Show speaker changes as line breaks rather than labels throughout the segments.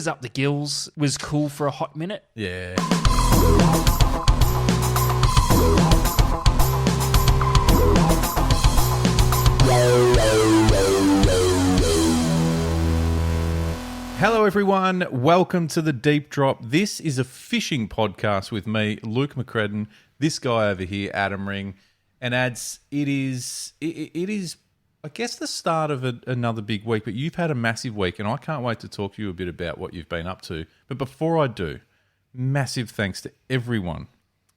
fingers up the gills was cool for a hot minute.
Yeah. Hello everyone, welcome to the Deep Drop. This is a fishing podcast with me, Luke McCredden, this guy over here, Adam Ring, and it is I guess the start of another big week, but you've had a massive week and I can't wait to talk to you a bit about what you've been up to. But before I do, massive thanks to everyone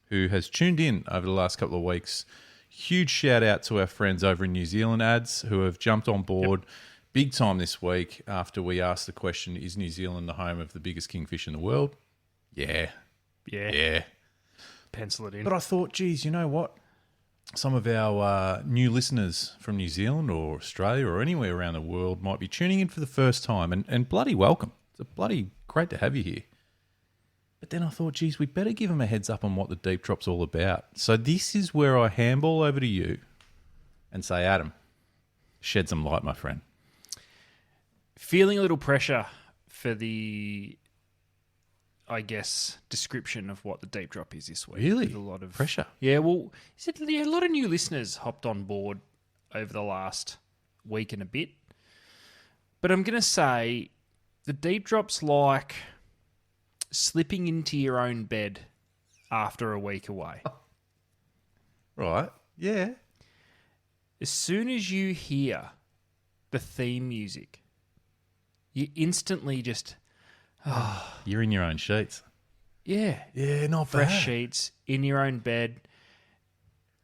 who has tuned in over the last couple of weeks. Huge shout out to our friends over in New Zealand, ads, who have jumped on board. Yep. Big time this week after we asked the question, is New Zealand the home of the biggest kingfish in the world? Yeah.
Pencil it in.
But I thought, geez, you know what? Some of our new listeners from New Zealand or Australia or anywhere around the world might be tuning in for the first time, and bloody welcome. It's bloody great to have you here. But then I thought, geez, we better give them a heads up on what the Deep Drop's all about. So this is where I handball over to you and say, Adam, shed some light, my friend.
Feeling a little pressure for the, I guess, description of what the Deep Drop is this week.
Really?
With a lot of
pressure?
Yeah, well, a lot of new listeners hopped on board over the last week and a bit. But I'm going to say the Deep Drop's like slipping into your own bed after a week away.
Right, yeah.
As soon as you hear the theme music, you instantly just...
You're in your own sheets.
Yeah.
Yeah, not
Fresh
bad.
sheets, in your own bed,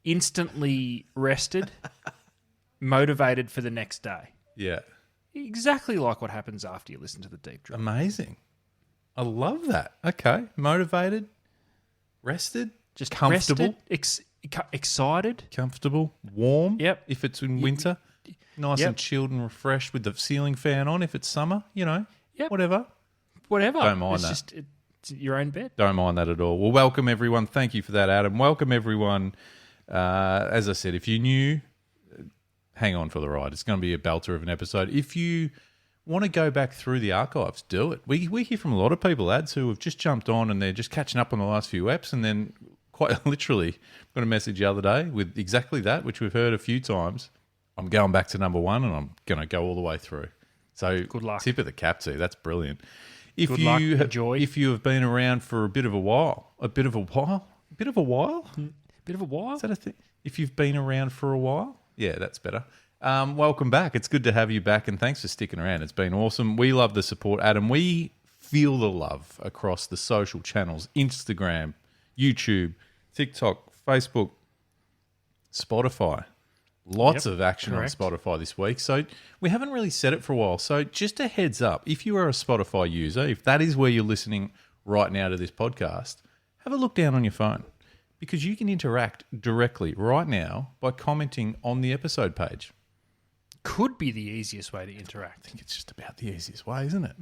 instantly rested, motivated for the next day.
Yeah.
Exactly like what happens after you listen to the Deep Drop.
Amazing. I love that. Okay. Motivated, rested,
Just
comfortable.
rested, excited.
Comfortable, warm.
Yep.
If it's in winter. Nice and chilled and refreshed with the ceiling fan on if it's summer, you know.
Yep.
Whatever.
Don't
mind
it's
that.
Just, it's your own bed.
Don't mind that at all. Well, welcome everyone. Thank you for that, Adam. Welcome everyone. As I said, if you're new, hang on for the ride. It's going to be a belter of an episode. If you want to go back through the archives, do it. We hear from a lot of people, ads, who have just jumped on and they're just catching up on the last few eps, and then quite literally got a message the other day with exactly that, which we've heard a few times. I'm going back to number one and I'm going to go all the way through. So
good luck.
Tip of the cap to you. That's brilliant.
Good luck. Enjoy.
If you have been around for a bit of a while. Is that a thing? If you've been around for a while? Yeah, that's better. Welcome back. It's good to have you back and thanks for sticking around. It's been awesome. We love the support, Adam. We feel the love across the social channels, Instagram, YouTube, TikTok, Facebook, Spotify. Lots of action
correct.
on Spotify this week. So we haven't really said it for a while. So just a heads up, if you are a Spotify user, if that is where you're listening right now to this podcast, have a look down on your phone because you can interact directly right now by commenting on the episode page.
Could be the easiest way to interact.
I think it's just about the easiest way, isn't it?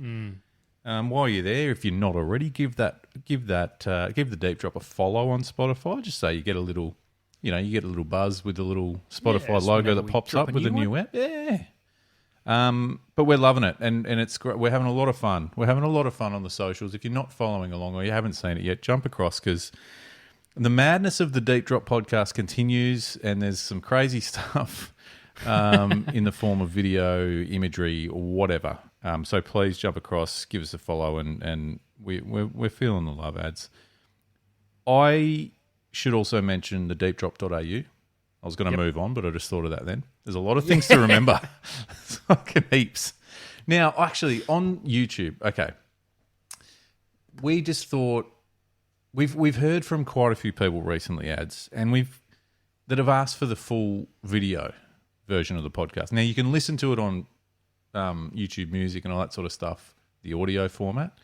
While you're there, if you're not already, give the Deep Drop a follow on Spotify. Just so you get a little... You know, you get a little buzz with the little Spotify logo that pops up with a new app. Yeah. But we're loving it, and it's great. We're having a lot of fun. We're having a lot of fun on the socials. If you're not following along or you haven't seen it yet, jump across because the madness of the Deep Drop podcast continues, and there's some crazy stuff in the form of video, imagery, or whatever. So please jump across, give us a follow, and we're feeling the love, ads. I should also mention the deepdrop.au. I was going to move on, but I just thought of that then. There's a lot of things to remember. Fucking heaps. Now, actually, on YouTube, okay, we just thought we've heard from quite a few people recently, ads, and that have asked for the full video version of the podcast. Now, you can listen to it on YouTube Music and all that sort of stuff, the audio format.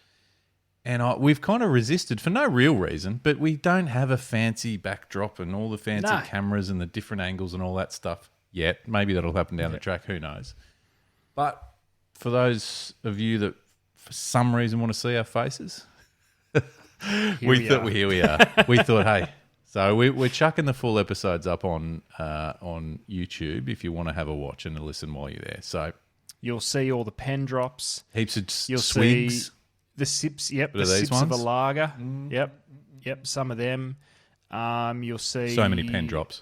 And we've kind of resisted for no real reason, but we don't have a fancy backdrop and all the fancy cameras and the different angles and all that stuff yet. Maybe that'll happen down the track, who knows. But for those of you that for some reason want to see our faces, here we are. We thought, hey, so we're chucking the full episodes up on YouTube if you want to have a watch and a listen while you're there. So
you'll see all the pen drops.
Heaps of
You'll
swigs.
see The sips, yep.
What are
The
these
sips of a
ones?
lager. Yep. Some of them. You'll see
So many pen drops.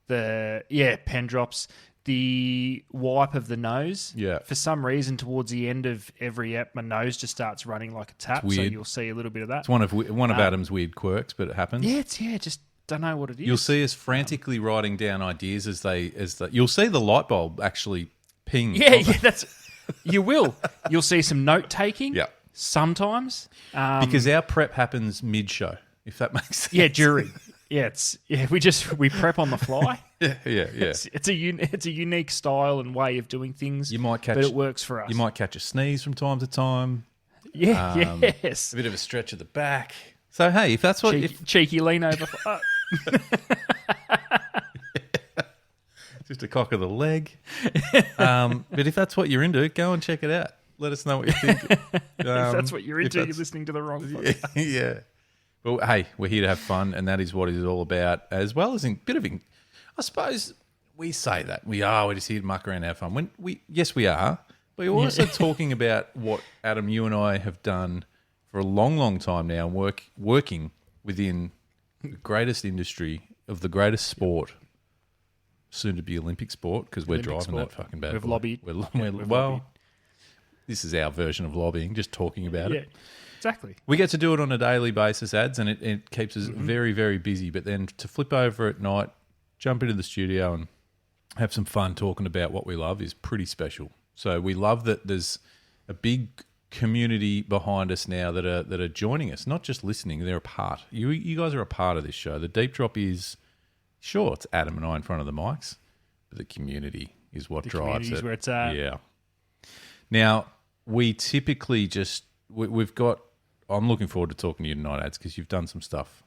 Pen drops. The wipe of the nose.
Yeah.
For some reason, towards the end of every ep, my nose just starts running like a tap.
It's
So
weird.
you'll see a little bit of that.
It's one of Adam's weird quirks, but it happens.
Just don't know what it is.
You'll see us frantically writing down ideas as you'll see the light bulb actually ping.
That's. You will. You'll see some note taking.
Yeah.
Sometimes.
Because our prep happens mid-show, if that makes sense.
Yeah, during. We prep on the fly.
Yeah.
It's a unique style and way of doing things. But it works for us.
You might catch a sneeze from time to time.
Yes.
A bit of a stretch at the back. So hey, if that's what
cheeky lean over.
Just a cock of the leg. But if that's what you're into, go and check it out. Let us know what you think.
If that's what you're into, you're listening to the wrong podcast.
Yeah. Well, hey, we're here to have fun, and that is what it is all about, as well as I suppose we say that. We're just here to muck around and have fun. Yes, we are. But you're also talking about what, Adam, you and I have done for a long, long time now, working within the greatest industry of the greatest sport, soon to be Olympic sport, because we're driving that fucking bad.
We've lobbied.
We've
lobbied.
Well, this is our version of lobbying, just talking about it.
Exactly.
We get to do it on a daily basis, ads, and it keeps us very, very busy. But then to flip over at night, jump into the studio and have some fun talking about what we love is pretty special. So we love that there's a big community behind us now that are joining us, not just listening, they're a part. You guys are a part of this show. The Deep Drop is, sure, it's Adam and I in front of the mics, but the community is what drives it.
Where it's at.
Yeah. Now, we typically we've got, I'm looking forward to talking to you tonight, Ads, because you've done some stuff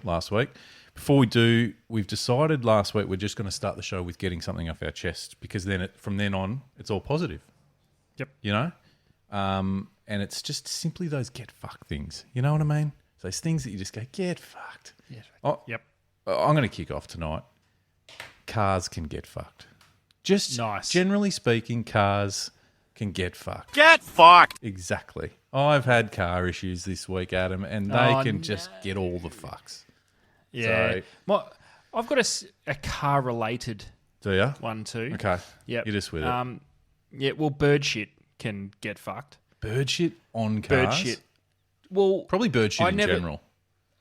last week. Before we do, we've decided last week we're just going to start the show with getting something off our chest, because then from then on, it's all positive.
Yep.
You know? And it's just simply those get fucked things. You know what I mean? Those things that you just go, get fucked.
Yes.
Yep. I'm going to kick off tonight. Cars can get fucked. Just
nice.
Generally speaking, cars can get fucked.
Get fucked!
Exactly. I've had car issues this week, Adam, and they can just get all the fucks.
Yeah.
So,
I've got a car-related
do you?
one too.
Okay.
Yep.
You're just with it.
Well, bird shit can get fucked.
Bird shit on cars?
Bird shit. Well,
probably bird shit in general.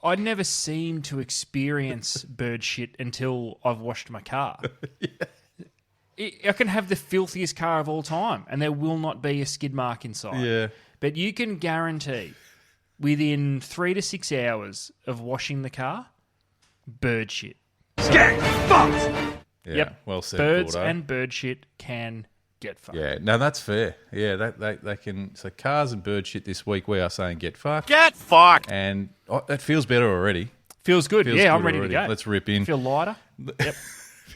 I never seem to experience bird shit until I've washed my car. I can have the filthiest car of all time, and there will not be a skid mark inside.
Yeah.
But you can guarantee within 3 to 6 hours of washing the car, bird shit.
Get fucked!
Yeah.
Yep.
Well said,
Birds
Gordo.
and bird shit can get fucked.
Yeah. No, that's fair. Yeah, they can. So cars and bird shit this week, we are saying get fucked.
Get fucked!
And that feels better already.
Feels good.
Feels
yeah,
good
I'm ready
already.
to go.
Let's rip in.
Feel lighter. Yep.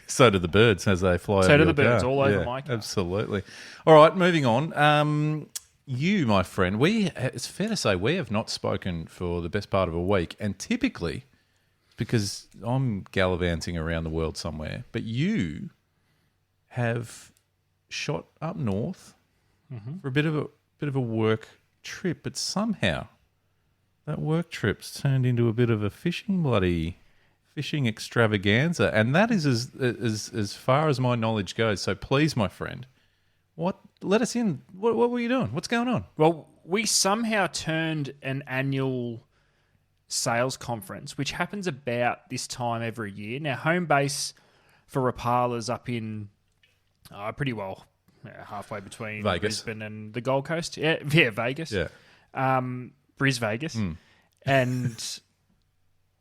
So do the birds as they fly over
So do
your
the birds
car.
all over my car.
Absolutely. All right, moving on. You, my friend, it's fair to say we have not spoken for the best part of a week, and typically because I'm gallivanting around the world somewhere, but you have shot up north for a bit of a work trip, but somehow that work trip's turned into a bit of a fishing extravaganza, and that is as far as my knowledge goes. So please, my friend, let us in. What were you doing? What's going on?
Well, we somehow turned an annual sales conference, which happens about this time every year. Now, home base for Rapala's up in pretty well halfway between
Vegas.
Brisbane and the Gold Coast. Yeah, Vegas.
Yeah.
Bris Vegas. And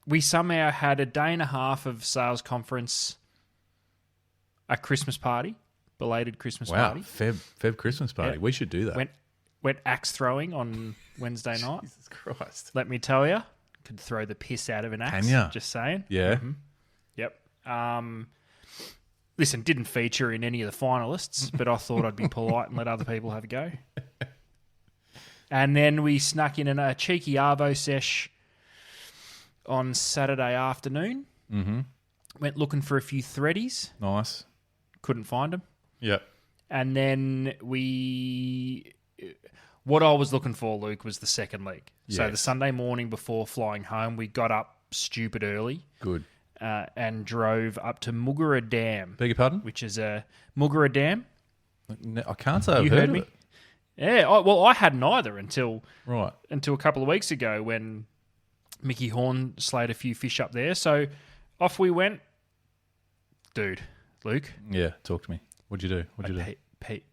we somehow had a day and a half of sales conference, a Christmas party, belated Christmas party.
Feb Christmas party.
Yeah.
We should do that.
Went axe throwing on Wednesday night.
Jesus Christ.
Let me tell you, could throw the piss out of an axe.
Can ya?
Just saying.
Yeah.
Yep. Listen, didn't feature in any of the finalists, but I thought I'd be polite and let other people have a go. And then we snuck in a cheeky Arvo sesh on Saturday afternoon.
Mm-hmm.
Went looking for a few threadies.
Nice.
Couldn't find them.
Yep.
And then we What I was looking for, Luke, was the second leg. So
Yes.
the Sunday morning before flying home, we got up stupid early
Good.
and drove up to Muggera Dam,
Beg your pardon?
which is a Muggera Dam.
No, I can't say I've
You
heard
heard
of
me?
it.
Yeah, I hadn't either until
Right.
a couple of weeks ago when Mickey Horn slayed a few fish up there. So off we went. Dude, Luke,
Yeah, talk to me. What'd you do? What'd you do?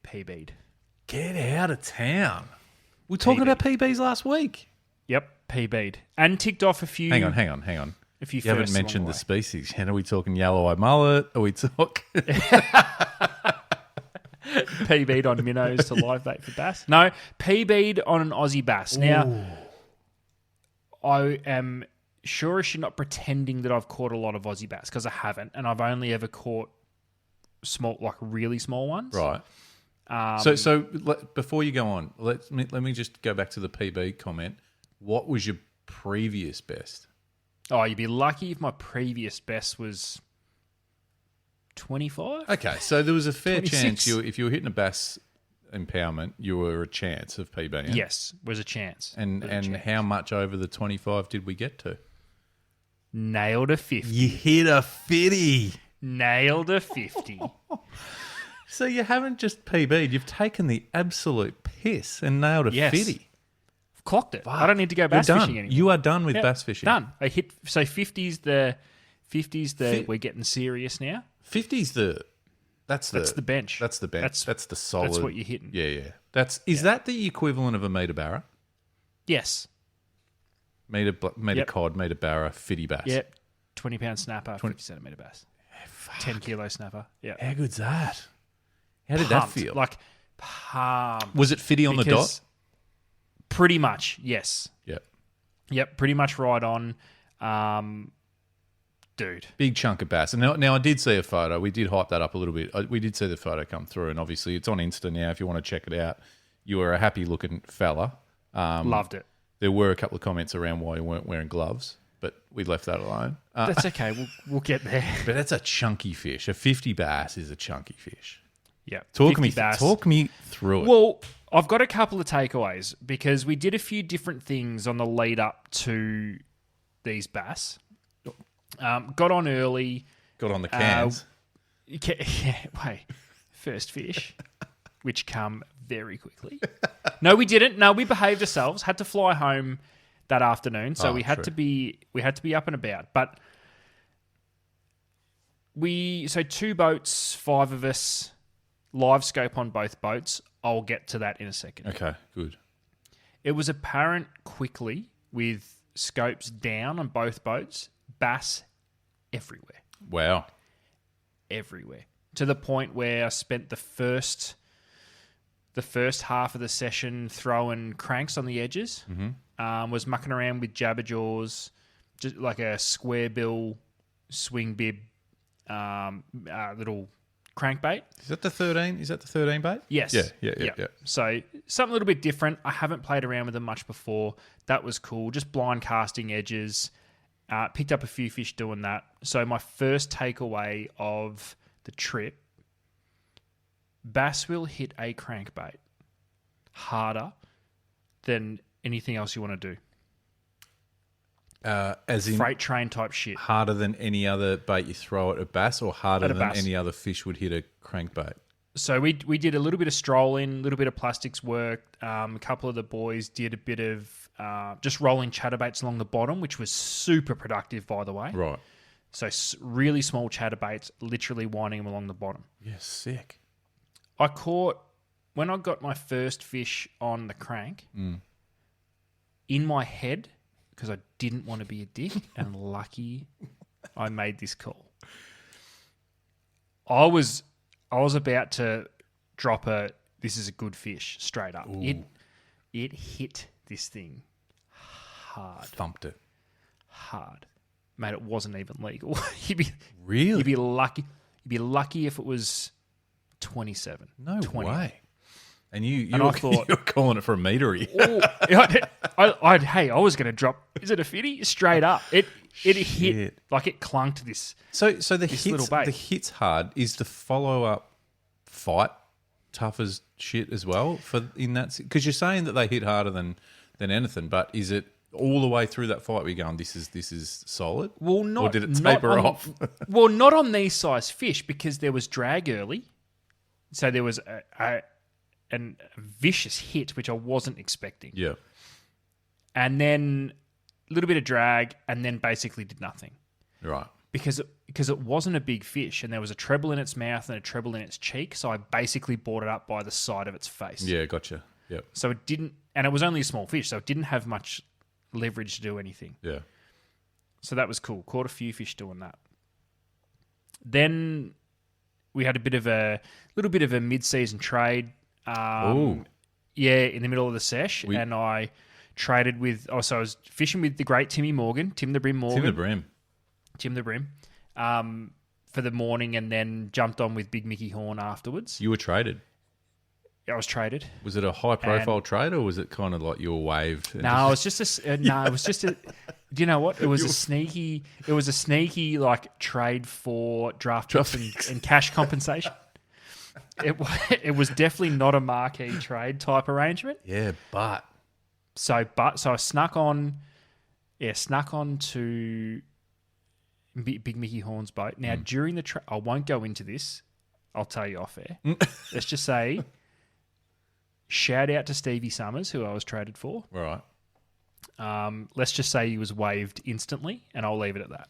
PB'd.
Get out of town. We were talking
PB.
about PBs last week.
Yep, PB'd. And ticked off a few.
Hang on.
A few
You haven't
firsts
mentioned
along
the
way.
species. Are we talking yellow-eye mullet? Are we talking...
PB'd on minnows to live bait for bass. No, PB'd on an Aussie bass. Now, I am sure as you're not pretending that I've caught a lot of Aussie bass because I haven't, and I've only ever caught small, like really small ones.
Right. So before you go on, let me just go back to the PB comment. What was your previous best?
Oh, you'd be lucky if my previous best was 25.
Okay, so there was a fair
26.
chance if you were hitting a bass empowerment, you were a chance of PB.
Yes, was a chance.
And how much over the 25 did we get to?
Nailed a 50.
You hit a 50.
Nailed a 50.
So you haven't just PB'd, you've taken the absolute piss and nailed a
Yes.
50.
Clocked it. I don't need to go
You're
bass
done.
fishing anymore.
You are done with
Yep,
bass fishing.
Done. I hit 50's the we're getting serious now.
50's that's
the bench.
That's the bench. That's the solid.
That's what you're hitting.
Yeah. Is that the equivalent of a meter barra?
Yes.
Meter
Yep.
cod, meter barra, 50 bass.
Yep. 20-pound snapper, 50 centimetre bass. 10 kilo snapper. Yeah.
How good's that? How did that
Pumped.
feel?
Like pumped.
Was it 50 on the dot?
Because pretty much, yes.
Yep.
Pretty much right on. Dude.
Big chunk of bass. And now I did see a photo. We did hype that up a little bit. We did see the photo come through, and obviously it's on Insta now if you want to check it out. You were a happy-looking fella.
Loved it.
There were a couple of comments around why you weren't wearing gloves, but we left that alone.
That's okay. We'll get there.
But that's a chunky fish. A 50 bass is a chunky fish.
Yeah.
Talk
50 bass.
me through it.
Well, I've got a couple of takeaways because we did a few different things on the lead up to these bass. Got on early.
Got on the cans.
Wait. First fish, which come very quickly. No, we didn't. No, we behaved ourselves. Had to fly home that afternoon, so we had
true.
to be up and about. But so 2 boats, 5 of us, live scope on both boats. I'll get to that in a second.
Okay, good.
It was apparent quickly with scopes down on both boats, bass everywhere.
Wow.
Everywhere. To the point where I spent the first half of the session throwing cranks on the edges. Mm-hmm. Was mucking around with jabberjaws, just like a square bill swing bib little crankbait.
Is that the 13? Is that the 13 bait?
Yes.
Yeah.
So something a little bit different. I haven't played around with them much before. That was cool. Just blind casting edges. Picked up a few fish doing that. So my first takeaway of the trip, bass will hit a crankbait harder than anything else you want to do.
As in
Freight train type shit.
harder than any other bait you throw at a bass, or harder
At a
than
bass.
any other fish would hit a crankbait?
So we did a little bit of strolling, a little bit of plastics work. A couple of the boys did a bit of just rolling chatterbaits along the bottom, which was super productive, by the way.
Right.
So really small chatterbaits, literally winding them along the bottom.
Yeah, sick.
I caught, when I got my first fish on the crank, in my head, because I didn't want to be a dick, and lucky I made this call. I was about to drop this is a good fish, straight up.
Ooh.
It hit this thing hard.
Thumped it.
Hard. Mate, it wasn't even legal. You'd be lucky. You'd be lucky if it was 27.
No
20.
way. And you
And
were,
I thought-
you were calling it for a metery.
I was going to drop. Is it a 50? Straight up. It hit
Shit.
like it clung to this.
So the
This
hits
little bait.
the hits hard is the follow up fight tough as shit as well for in that? Because you're saying that they hit harder than anything, but is it all the way through that fight we're going, this is solid?
Well, not,
or did it
not
taper
on,
off?
Well, not on these size fish because there was drag early. So there was a vicious hit, which I wasn't expecting.
Yeah.
And then a little bit of drag and then basically did nothing.
Right.
Because it wasn't a big fish and there was a treble in its mouth and a treble in its cheek. So I basically brought it up by the side of its face.
Yeah, gotcha. Yep.
So it didn't, and it was only a small fish, so it didn't have much leverage to do anything.
Yeah.
So that was cool. Caught a few fish doing that. Then we had a little bit of a mid-season trade.
Ooh.
Yeah, in the middle of the sesh, and I traded with. So I was fishing with the great Tim the Brim Morgan. Tim the Brim. For the morning, and then jumped on with Big Mickey Horn afterwards.
You were traded.
I was traded.
Was it a high-profile trade, or was it kind of like you were waived?
No, it was just a. No, it was just a. Do you know what? It was a sneaky. It was a sneaky like trade for draft picks and cash compensation. It was definitely not a marquee trade type arrangement.
Yeah, but
so I snuck on to Big Mickey Horn's boat. Now during the I won't go into this. I'll tell you off air. Let's just say, shout out to Stevie Summers, who I was traded for.
All right.
Let's just say he was waived instantly, and I'll leave it at that.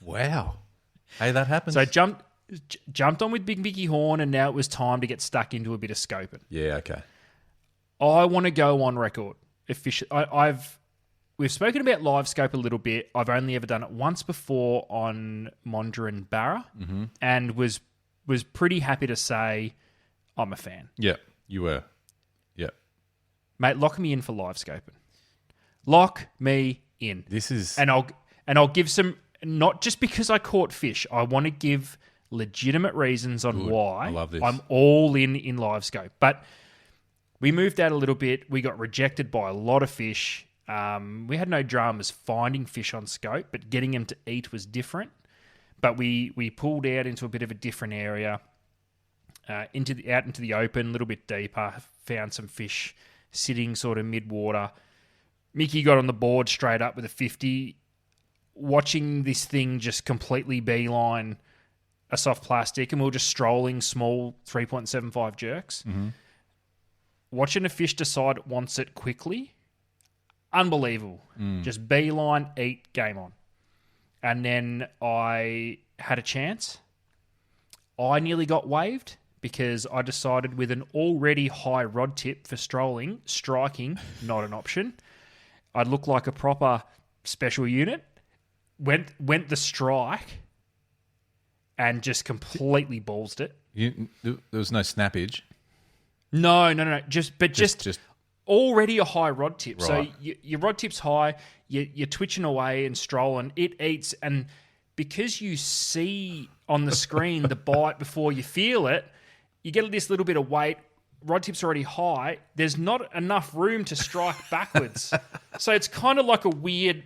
Wow. Hey, that happens.
So I jumped on with Big Mickey Horn, and now it was time to get stuck into a bit of scoping.
Yeah, okay.
I want to go on record. We've spoken about live scope a little bit. I've only ever done it once before on Mondra and Barra, and was pretty happy to say I'm a fan.
Yeah, you were. Yeah.
Mate, lock me in for live scoping. Lock me in. And I'll give some, not just because I caught fish. I want to give legitimate reasons on why
I love this.
I'm all in live scope. But we moved out a little bit. We got rejected by a lot of fish. We had no dramas finding fish on scope, but getting them to eat was different. But we pulled out into a bit of a different area, out into the open, a little bit deeper. Found some fish sitting sort of mid-water. Mickey got on the board straight up with a 50. Watching this thing just completely beeline a soft plastic, and we were just strolling small 3.75 jerks.
Mm-hmm.
Watching a fish decide it wants it quickly, unbelievable. Just beeline, eat, game on. And then I had a chance. I nearly got waived because I decided with an already high rod tip for striking, not an option. I'd look like a proper special unit. Went the strike and just completely ballsed it.
There was no snappage.
No. Just already a high rod tip.
Right.
So your rod tip's high, you're twitching away and strolling. It eats, and because you see on the screen the bite before you feel it, you get this little bit of weight. Rod tip's already high. There's not enough room to strike backwards. So it's kind of like a weird,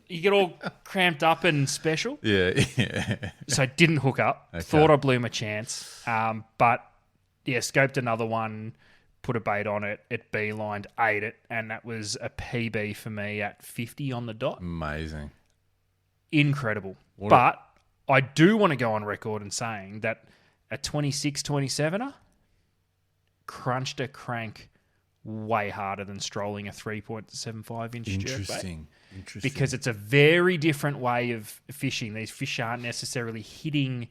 you get all cramped up and special.
Yeah.
So I didn't hook up.
Okay.
Thought I blew my chance. But yeah, scoped another one, put a bait on it. It beelined, ate it, and that was a PB for me at 50 on the dot.
Amazing.
Incredible. But I do want to go on record and saying that a 26, 27er crunched a crank way harder than strolling a 3.75 inch
Interesting.
jerkbait. Because it's a very different way of fishing. These fish aren't necessarily hitting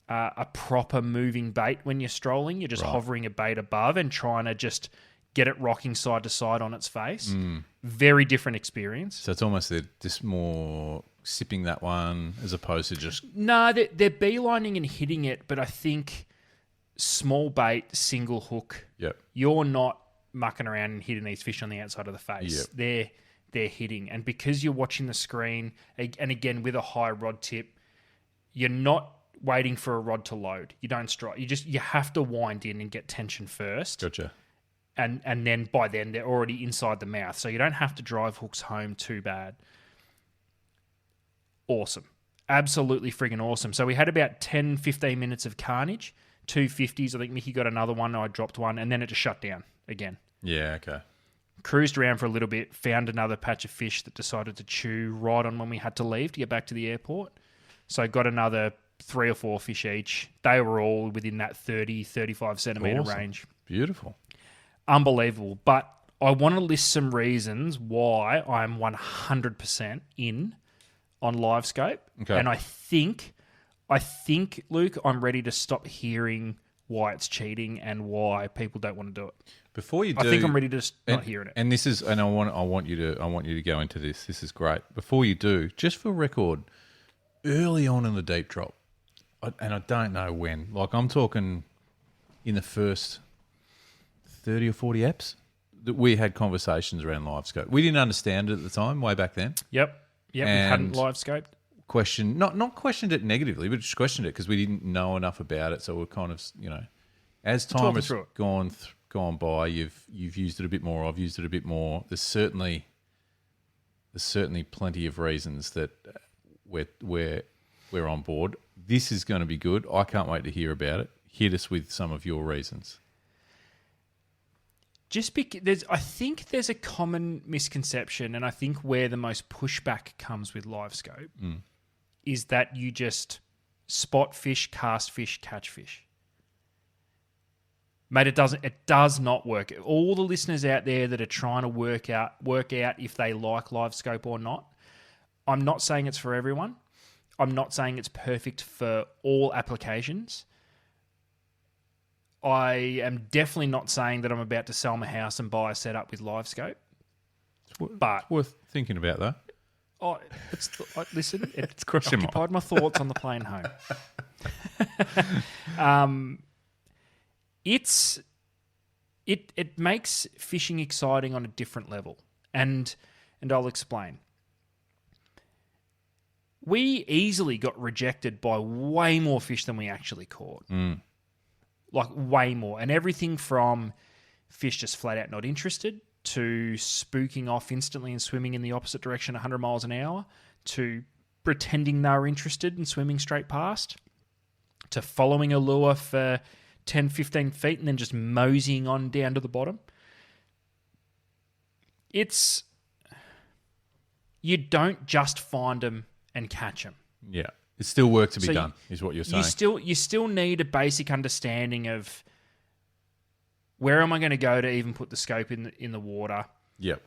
a proper moving bait when you're strolling. You're just hovering a bait above and trying to just get it rocking side to side on its face. Very different experience.
So it's almost just more sipping that one as opposed to just...
No, they're beelining and hitting it, but I think small bait, single hook, you're not mucking around and hitting these fish on the outside of the face. They're hitting. And because you're watching the screen, and again, with a high rod tip, you're not waiting for a rod to load. You don't strike. You have to wind in and get tension first.
Gotcha.
And then by then, they're already inside the mouth. So you don't have to drive hooks home too bad. Awesome. Absolutely friggin' awesome. So we had about 10, 15 minutes of carnage. 250s. I think Mickey got another one. I dropped one, and then it just shut down again.
Yeah, okay.
Cruised around for a little bit, found another patch of fish that decided to chew right on when we had to leave to get back to the airport. So I got another 3 or 4 fish each. They were all within that 30, 35 centimetre
Awesome.
range.
Beautiful.
Unbelievable. But I want to list some reasons why I'm 100% in on LiveScope.
Okay.
And I think, Luke, I'm ready to stop hearing why it's cheating and why people don't want to do it.
Before you do,
I think I'm ready to not hearing it.
And this is, and I want you to go into this. This is great. Before you do, just for record, early on in the deep drop, and I don't know when. Like I'm talking in the first 30 or 40 apps that we had conversations around LiveScope. We didn't understand it at the time, way back then.
Yep. We hadn't LiveScoped.
Not questioned it negatively, but just questioned it because we didn't know enough about it. So we're kind of, as time has gone by, you've used it a bit more. I've used it a bit more. There's certainly plenty of reasons that we're on board. This is going to be good. I can't wait to hear about it. Hit us with some of your reasons.
Just because I think there's a common misconception, and I think where the most pushback comes with LiveScope is that you just spot fish, cast fish, catch fish. Mate, it does not work. All the listeners out there that are trying to work out if they like LiveScope or not, I'm not saying it's for everyone. I'm not saying it's perfect for all applications. I am definitely not saying that I'm about to sell my house and buy a setup with LiveScope. But
worth thinking about, though.
Listen,
It's crossed your mind.
occupied my thoughts on the plane home. It makes fishing exciting on a different level, and I'll explain. We easily got rejected by way more fish than we actually caught. Like way more. And everything from fish just flat out not interested to spooking off instantly and swimming in the opposite direction 100 miles an hour to pretending they were interested and swimming straight past to following a lure for 10, 15 feet and then just moseying on down to the bottom. You don't just find them and catch them.
Yeah. It's still work to be done, is what you're saying.
You still need a basic understanding of where am I going to go to even put the scope in the water.
Yep.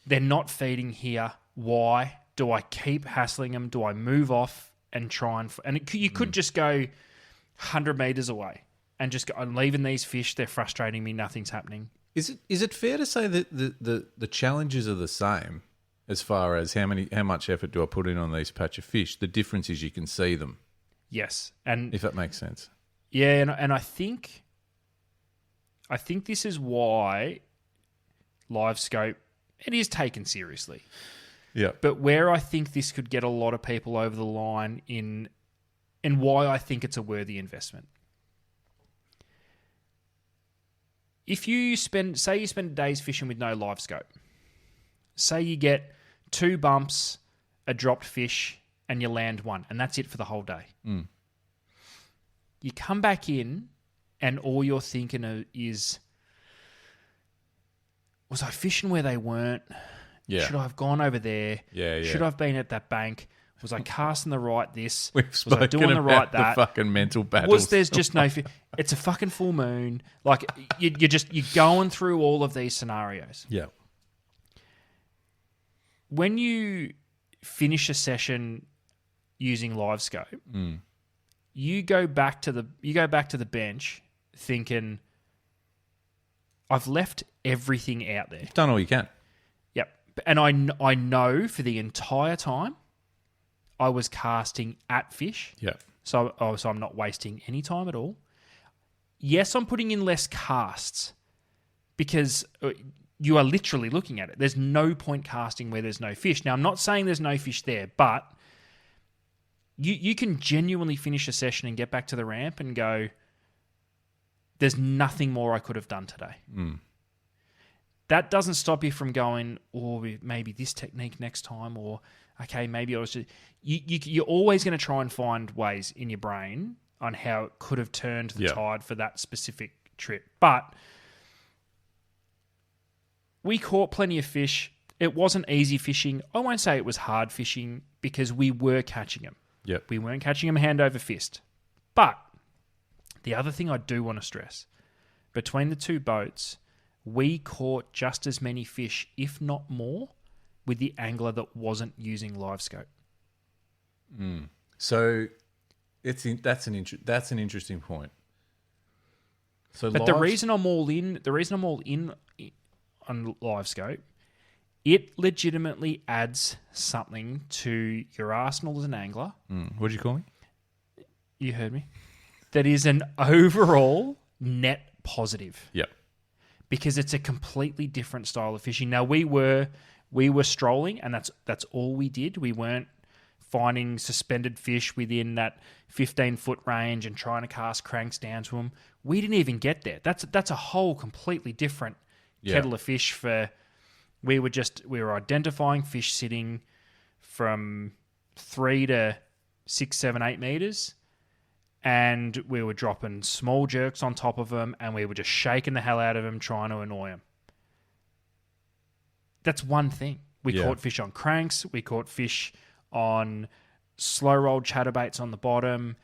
They're not feeding here. Why? Do I keep hassling them? Do I move off and try and... you could just go 100 metres away and just go, I'm leaving these fish. They're frustrating me. Nothing's happening.
Is it fair to say that the challenges are the same as far as how much effort do I put in on these patch of fish? The difference is you can see them.
Yes, and
if that makes sense.
Yeah, and I think this is why LiveScope it is taken seriously.
Yeah,
but where I think this could get a lot of people over the line in, and why I think it's a worthy investment. If you spend a day's fishing with no LiveScope, say you get 2 bumps, a dropped fish, and you land 1, and that's it for the whole day. You come back in, and all you're thinking is, was I fishing where they weren't?
Yeah.
Should I have gone over there?
Yeah.
Should I have been at that bank? Was I casting the right this?
We've
was I doing the right
about
that?
The fucking mental battles.
Was there's just no fish? It's a fucking full moon. Like you're going through all of these scenarios.
Yeah.
When you finish a session using LiveScope, you go back to the bench thinking, I've left everything out there.
You've done all you can.
Yep. And I know for the entire time I was casting at fish.
Yeah.
So I'm not wasting any time at all. Yes, I'm putting in less casts because you are literally looking at it. There's no point casting where there's no fish. Now, I'm not saying there's no fish there, but you can genuinely finish a session and get back to the ramp and go, there's nothing more I could have done today. That doesn't stop you from going, maybe this technique next time, or okay, maybe I was just... You're always going to try and find ways in your brain. on how it could have turned the
Yeah.
tide for that specific trip. But we caught plenty of fish. It wasn't easy fishing. I won't say it was hard fishing because we were catching them.
Yep.
We weren't catching them hand over fist. But the other thing I do want to stress, between the two boats, we caught just as many fish, if not more, with the angler that wasn't using live scope.
So that's an interesting point. So
But the reason I'm all in on live scope, it legitimately adds something to your arsenal as an angler.
what did you call me?
You heard me. That is an overall net positive.
Yep.
Because it's a completely different style of fishing. Now we were strolling, and that's all we did. We weren't finding suspended fish within that 15-foot range and trying to cast cranks down to them. We didn't even get there. That's a whole completely different kettle of fish. We were identifying fish sitting from 3 to 6, 7, 8 meters. And we were dropping small jerks on top of them, and we were just shaking the hell out of them, trying to annoy them. That's one thing. We caught fish on cranks. We caught fish on slow-rolled chatterbaits on the bottom.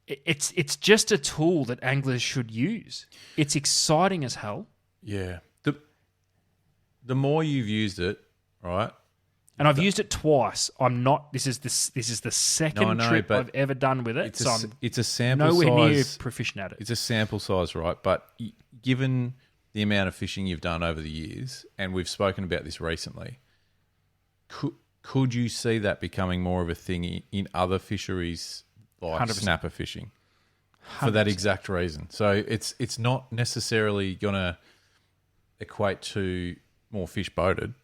It's just a tool that anglers should use. It's exciting as hell.
Yeah. The more you've used it, right?
And I've used it twice. I'm not. This is the second trip
but
I've ever done with it.
It's a sample
nowhere
size.
near proficient at it.
It's a sample size, right? But given the amount of fishing you've done over the years, and we've spoken about this recently, could you see that becoming more of a thing in other fisheries like
100%.
snapper fishing? For that exact reason. So it's not necessarily going to equate to more fish boated.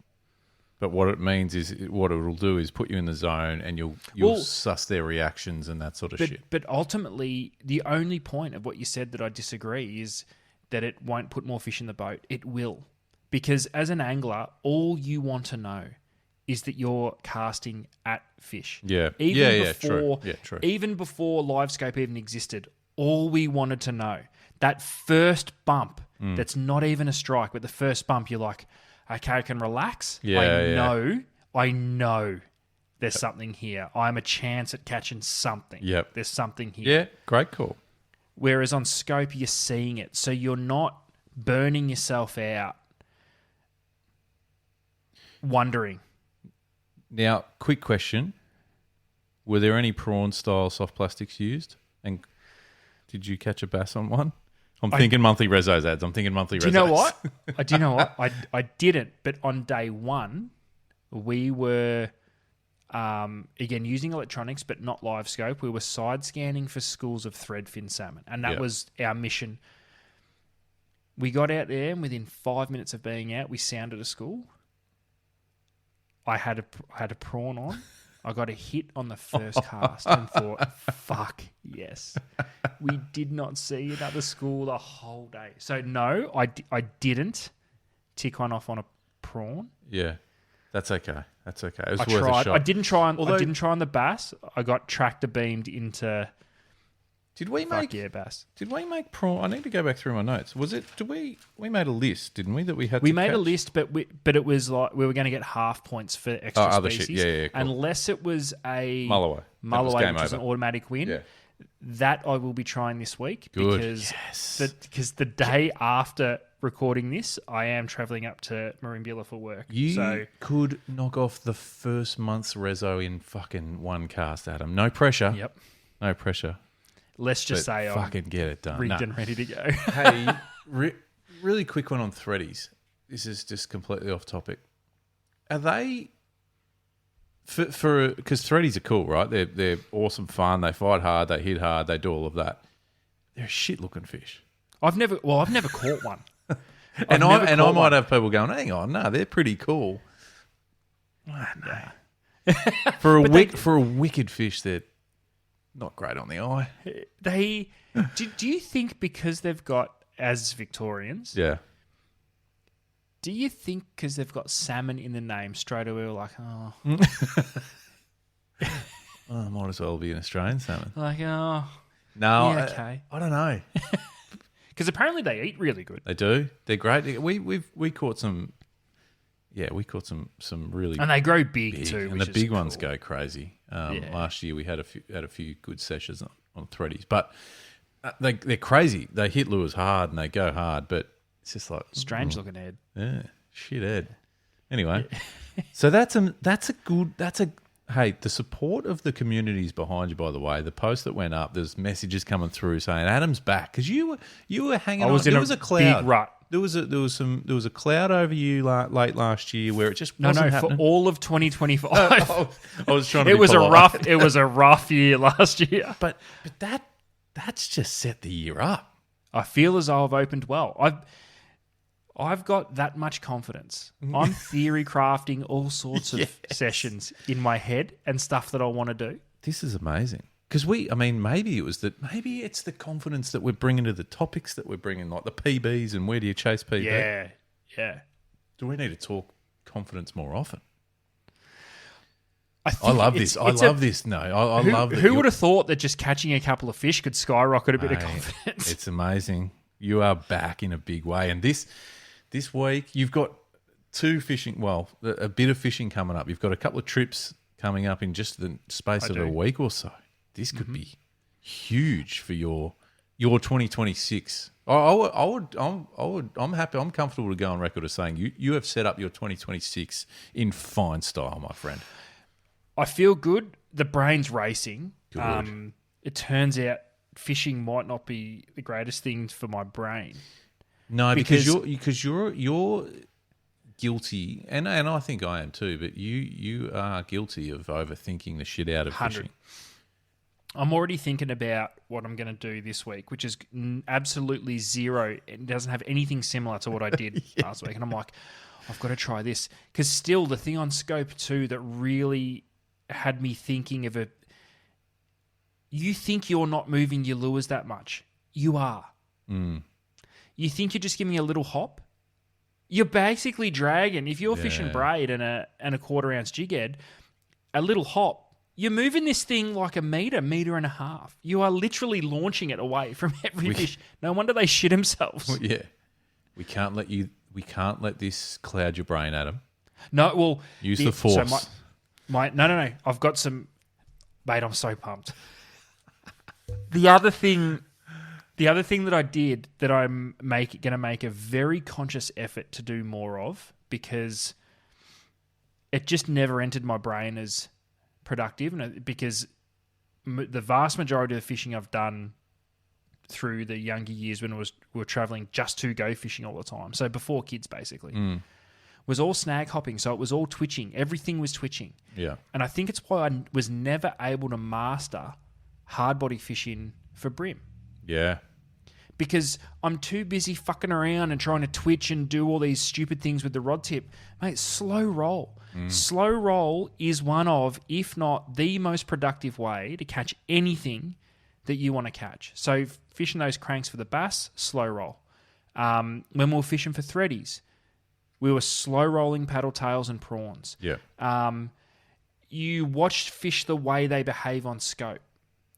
But what it means is, what it will do is put you in the zone, and you'll suss their reactions and that sort of shit.
But ultimately, the only point of what you said that I disagree is that it won't put more fish in the boat. It will. Because as an angler, all you want to know is that you're casting at fish.
Yeah.
True.
True.
Even before LiveScope even existed, all we wanted to know, that first bump that's not even a strike, but the first bump, you're like, okay, I can relax. I know there's something here. I'm a chance at catching something.
Yep.
There's something here.
Yeah, great call.
Whereas on scope, you're seeing it. So you're not burning yourself out wondering.
Now, quick question. Were there any prawn-style soft plastics used? And did you catch a bass on one? I'm thinking monthly rezos ads. Do you
know what? I didn't. But on day one, we were, again, using electronics, but not live scope. We were side scanning for schools of threadfin salmon. And that was our mission. We got out there, and within 5 minutes of being out, we sounded a school. I had a prawn on. I got a hit on the first cast and thought, fuck, yes. We did not see another school the whole day. So, no, I didn't tick one off on a prawn.
Yeah, that's okay. That's okay. It was
I
worth
tried.
a shot.
I didn't try on the bass. I got tractor beamed into
Did we make
bass.
Did we make prawn? I need to go back through my notes. Was it? Did we made a list, didn't we? That we had.
We
to
made a
catch?
list, but it was like we were going to get half points for extra
other
species.
shit. Yeah, cool.
Unless it was a
Mulloway. That was
Mulloway,
game
which was an
over.
automatic win.
Yeah.
That I will be trying this week.
Good.
Because the day after recording this, I am travelling up to Merimbula for work.
You could knock off the first month's rezo in fucking one cast, Adam. No pressure.
Yep.
No pressure.
Let's just
But
say I'm
fucking get it done.
rigged
No.
and ready to go.
Hey, really quick one on threadies. This is just completely off topic. Are they for because threadies are cool, right? They're awesome fun. They fight hard. They hit hard. They do all of that. They're a shit looking fish.
I've never caught one.
And I
caught
might
one.
have people going, hang on, no, they're pretty cool. No. For a wicked fish, they're not great on the eye.
Do you think because they've got, as Victorians,
Yeah.
do you think because they've got salmon in the name straight away we're like, oh.
Oh, might as well be an Australian salmon.
Like, oh,
No,
yeah, okay.
I don't know.
Because apparently they eat really good.
They do. They're great. We caught some. Yeah, we caught some really
And they grow big too.
and
which
the
is
big ones
cool.
go crazy.
Yeah.
Last year we had a few good sessions on threadies, but they're crazy. They hit lures hard and they go hard, but it's just like
Strange looking head.
yeah, shit head. Anyway, so that's a hey, the support of the communities behind you. By the way, the post that went up, there's messages coming through saying Adam's back because you were hanging on.
There
was a cloud.
big rut.
There was a cloud over you late last year where it just
No,
wasn't
for
happening.
all of 2025.
I was trying to.
It
be
was
polite.
it was a rough year last year.
but that's just set the year up.
I feel as though I've opened well. I've got that much confidence. I'm theory crafting all sorts of sessions in my head and stuff that I want to do.
This is amazing because maybe it's the confidence that we're bringing to the topics that we're bringing, like the PBs and where do you chase PB?
Yeah.
Do we need to talk confidence more often?
I
I love this. I love this. No, I love that.
Who would have thought that just catching a couple of fish could skyrocket a bit of
Mate,
confidence?
It's amazing. You are back in a big way. And this week, you've got two fishing, well, a bit of fishing coming up. You've got a couple of trips coming up in just the space of a week or so. This could be huge for your 2026. I'm happy. I'm comfortable to go on record as saying you have set up your 2026 in fine style, my friend.
I feel good. The brain's racing.
Good.
It turns out fishing might not be the greatest thing for my brain.
No, because you're guilty, and I think I am too. But you are guilty of overthinking the shit out of
100.
fishing.
I'm already thinking about what I'm going to do this week, which is absolutely zero. It doesn't have anything similar to what I did last week. And I'm like, I've got to try this. Because still, the thing on Scope 2 that really had me thinking of it, you think you're not moving your lures that much. You are. You think you're just giving a little hop. You're basically dragging. If you're fishing braid and a quarter-ounce jig head, a little hop, you're moving this thing like a meter and a half. You are literally launching it away from every fish. No wonder they shit themselves.
Well, yeah, we can't let this cloud your brain, Adam.
No, well,
Use the force.
So no. I've got some, mate. I'm so pumped. The other thing that I did that I'm going to make a very conscious effort to do more of, because it just never entered my brain as productive, and because the vast majority of the fishing I've done through the younger years when we were traveling just to go fishing all the time, so before kids basically, was all snag hopping. So it was all twitching. Everything was twitching. Yeah. And I think it's why I was never able to master hard body fishing for brim.
Yeah.
Because I'm too busy fucking around and trying to twitch and do all these stupid things with the rod tip. Mate, slow roll. Slow roll is one of, if not the most productive way to catch anything that you want to catch. So fishing those cranks for the bass, slow roll. When we were fishing for threadies, we were slow rolling paddle tails and prawns.
Yeah.
You watched fish the way they behave on scope.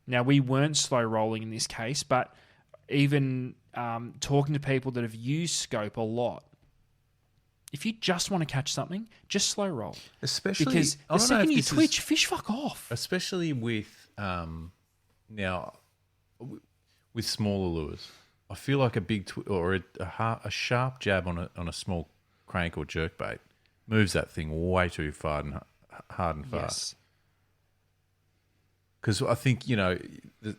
Now, we weren't slow rolling in this case, but even talking to people that have used scope a lot, if you just want to catch something, just slow roll.
Especially
because the second you twitch, fish fuck off.
Especially with now with smaller lures, I feel like a big or a sharp jab on a small crank or jerkbait moves that thing way too far and hard and fast. Because I think the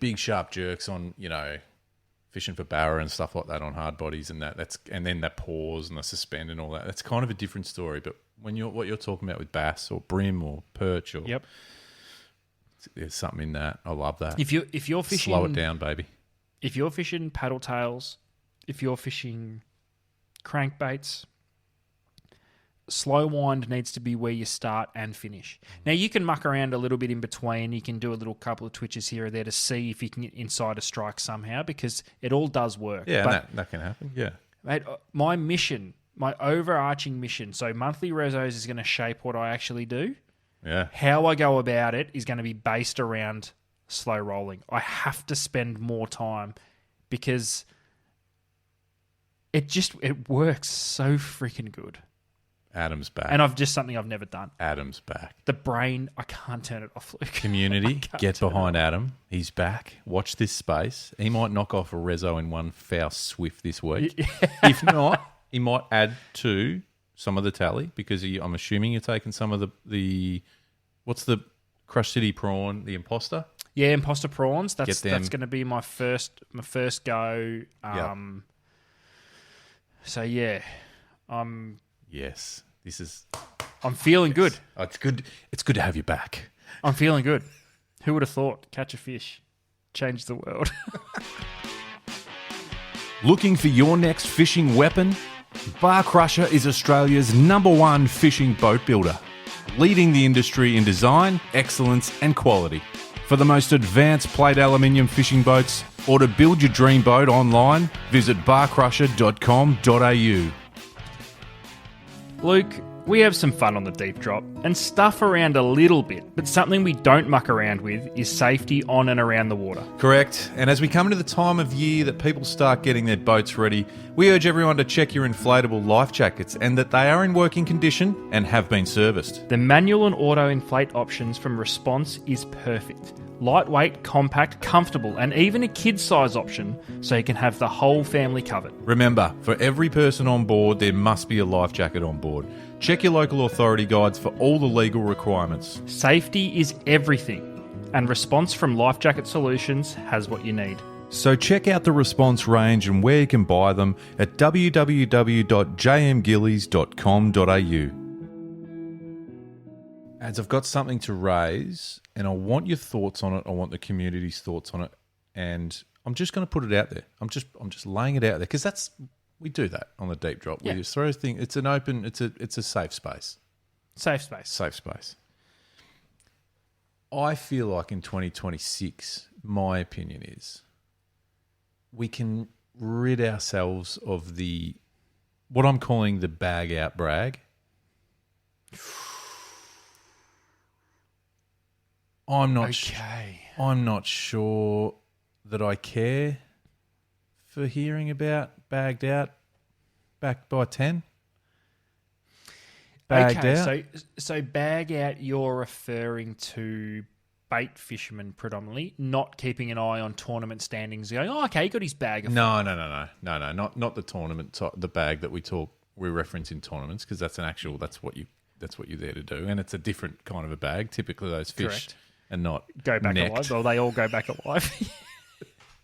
big sharp jerks on fishing for barra and stuff like that on hard bodies and and then that pause and the suspend and all that, that's kind of a different story. But when what you're talking about with bass or brim or perch or there's something in that. I love that.
If you're fishing,
slow it down, baby.
If you're fishing paddle tails, if you're fishing crankbaits, slow wind needs to be where you start and finish. Now, you can muck around a little bit in between. You can do a little couple of twitches here or there to see if you can get inside a strike somehow, because it all does work.
Yeah,
but,
that can happen. Yeah.
Mate, my mission, my overarching mission, so monthly resos is going to shape what I actually do.
Yeah.
How I go about it is going to be based around slow rolling. I have to spend more time because it works so freaking good.
Adam's back.
And something I've never done.
Adam's back.
The brain, I can't turn it off, Luke.
Community, get behind Adam. He's back. Watch this space. He might knock off a reso in one foul swift this week. If not, he might add to some of the tally because I'm assuming you're taking some of the what's the Crush City prawn, the imposter?
Yeah, imposter prawns. That's
them.
going to be my first go. So yeah,
Yes, this is.
I'm feeling good.
Oh, it's good. It's good to have you back.
I'm feeling good. Who would have thought? Catch a fish, change the world.
Looking for your next fishing weapon? Bar Crusher is Australia's #1 fishing boat builder, leading the industry in design, excellence and quality. For the most advanced plate aluminium fishing boats or to build your dream boat online, visit barcrusher.com.au.
Luke, we have some fun on the deep drop and stuff around a little bit, but something we don't muck around with is safety on and around the water.
Correct. And as we come into the time of year that people start getting their boats ready, we urge everyone to check your inflatable life jackets and that they are in working condition and have been serviced.
The manual and auto inflate options from Response is perfect. Lightweight, compact, comfortable, and even a kid's size option so you can have the whole family covered.
Remember, for every person on board, there must be a life jacket on board. Check your local authority guides for all the legal requirements.
Safety is everything, and Response from Life Jacket Solutions has what you need.
So check out the Response range and where you can buy them at www.jmgillies.com.au. As I've got something to raise, and I want your thoughts on it. I want the community's thoughts on it, and I'm just going to put it out there. I'm just laying it out there because we do that on the deep drop.
Yeah.
We just throw things. It's an open. It's a safe space.
Safe space.
Safe space. I feel like in 2026, my opinion is we can rid ourselves of what I'm calling the bag out brag. I'm not sure that I care for hearing about bagged out, back by 10. Bagged out.
So bag out, you're referring to bait fishermen predominantly, not keeping an eye on tournament standings going, oh, okay, he got his bag.
No, not the tournament, the bag that we reference in tournaments because that's what you're there to do, and it's a different kind of a bag. Typically, those fish
Correct.
are not
Go back
necked.
alive. Well, they all go back alive.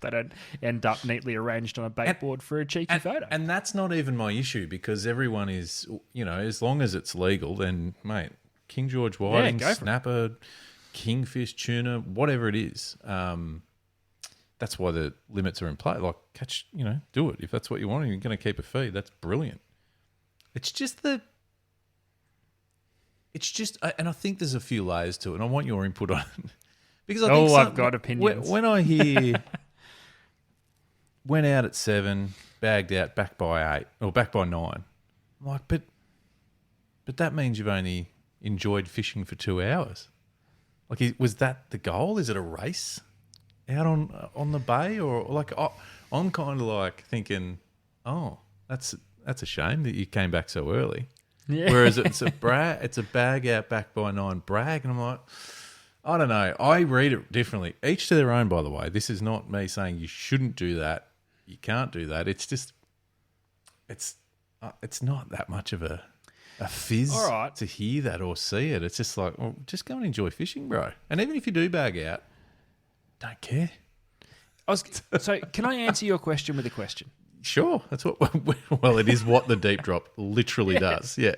They don't end up neatly arranged on a bait board for a cheeky photo.
And that's not even my issue because everyone is, as long as it's legal, then, mate, King George whiting, snapper, kingfish, tuna, whatever it is. That's why the limits are in play. Like, catch, do it. If that's what you want and you're going to keep a feed, that's brilliant. It's just and I think there's a few layers to it, and I want your input on it. Because
I've got opinions.
When I hear went out at 7, bagged out, back by 8, or back by 9, I'm like, but that means you've only enjoyed fishing for 2 hours. Like, was that the goal? Is it a race out on the bay, or like I'm kind of like thinking, oh, that's a shame that you came back so early. Yeah. Whereas it's a bag out, back by 9 brag, and I'm like, I don't know. I read it differently. Each to their own, by the way. This is not me saying you shouldn't do that. You can't do that. It's just, it's not that much of a fizz to hear that or see it. It's just like, well, just go and enjoy fishing, bro. And even if you do bag out, don't care.
So can I answer your question with a question?
Sure. That's what. Well, it is what the deep drop literally does. Yeah.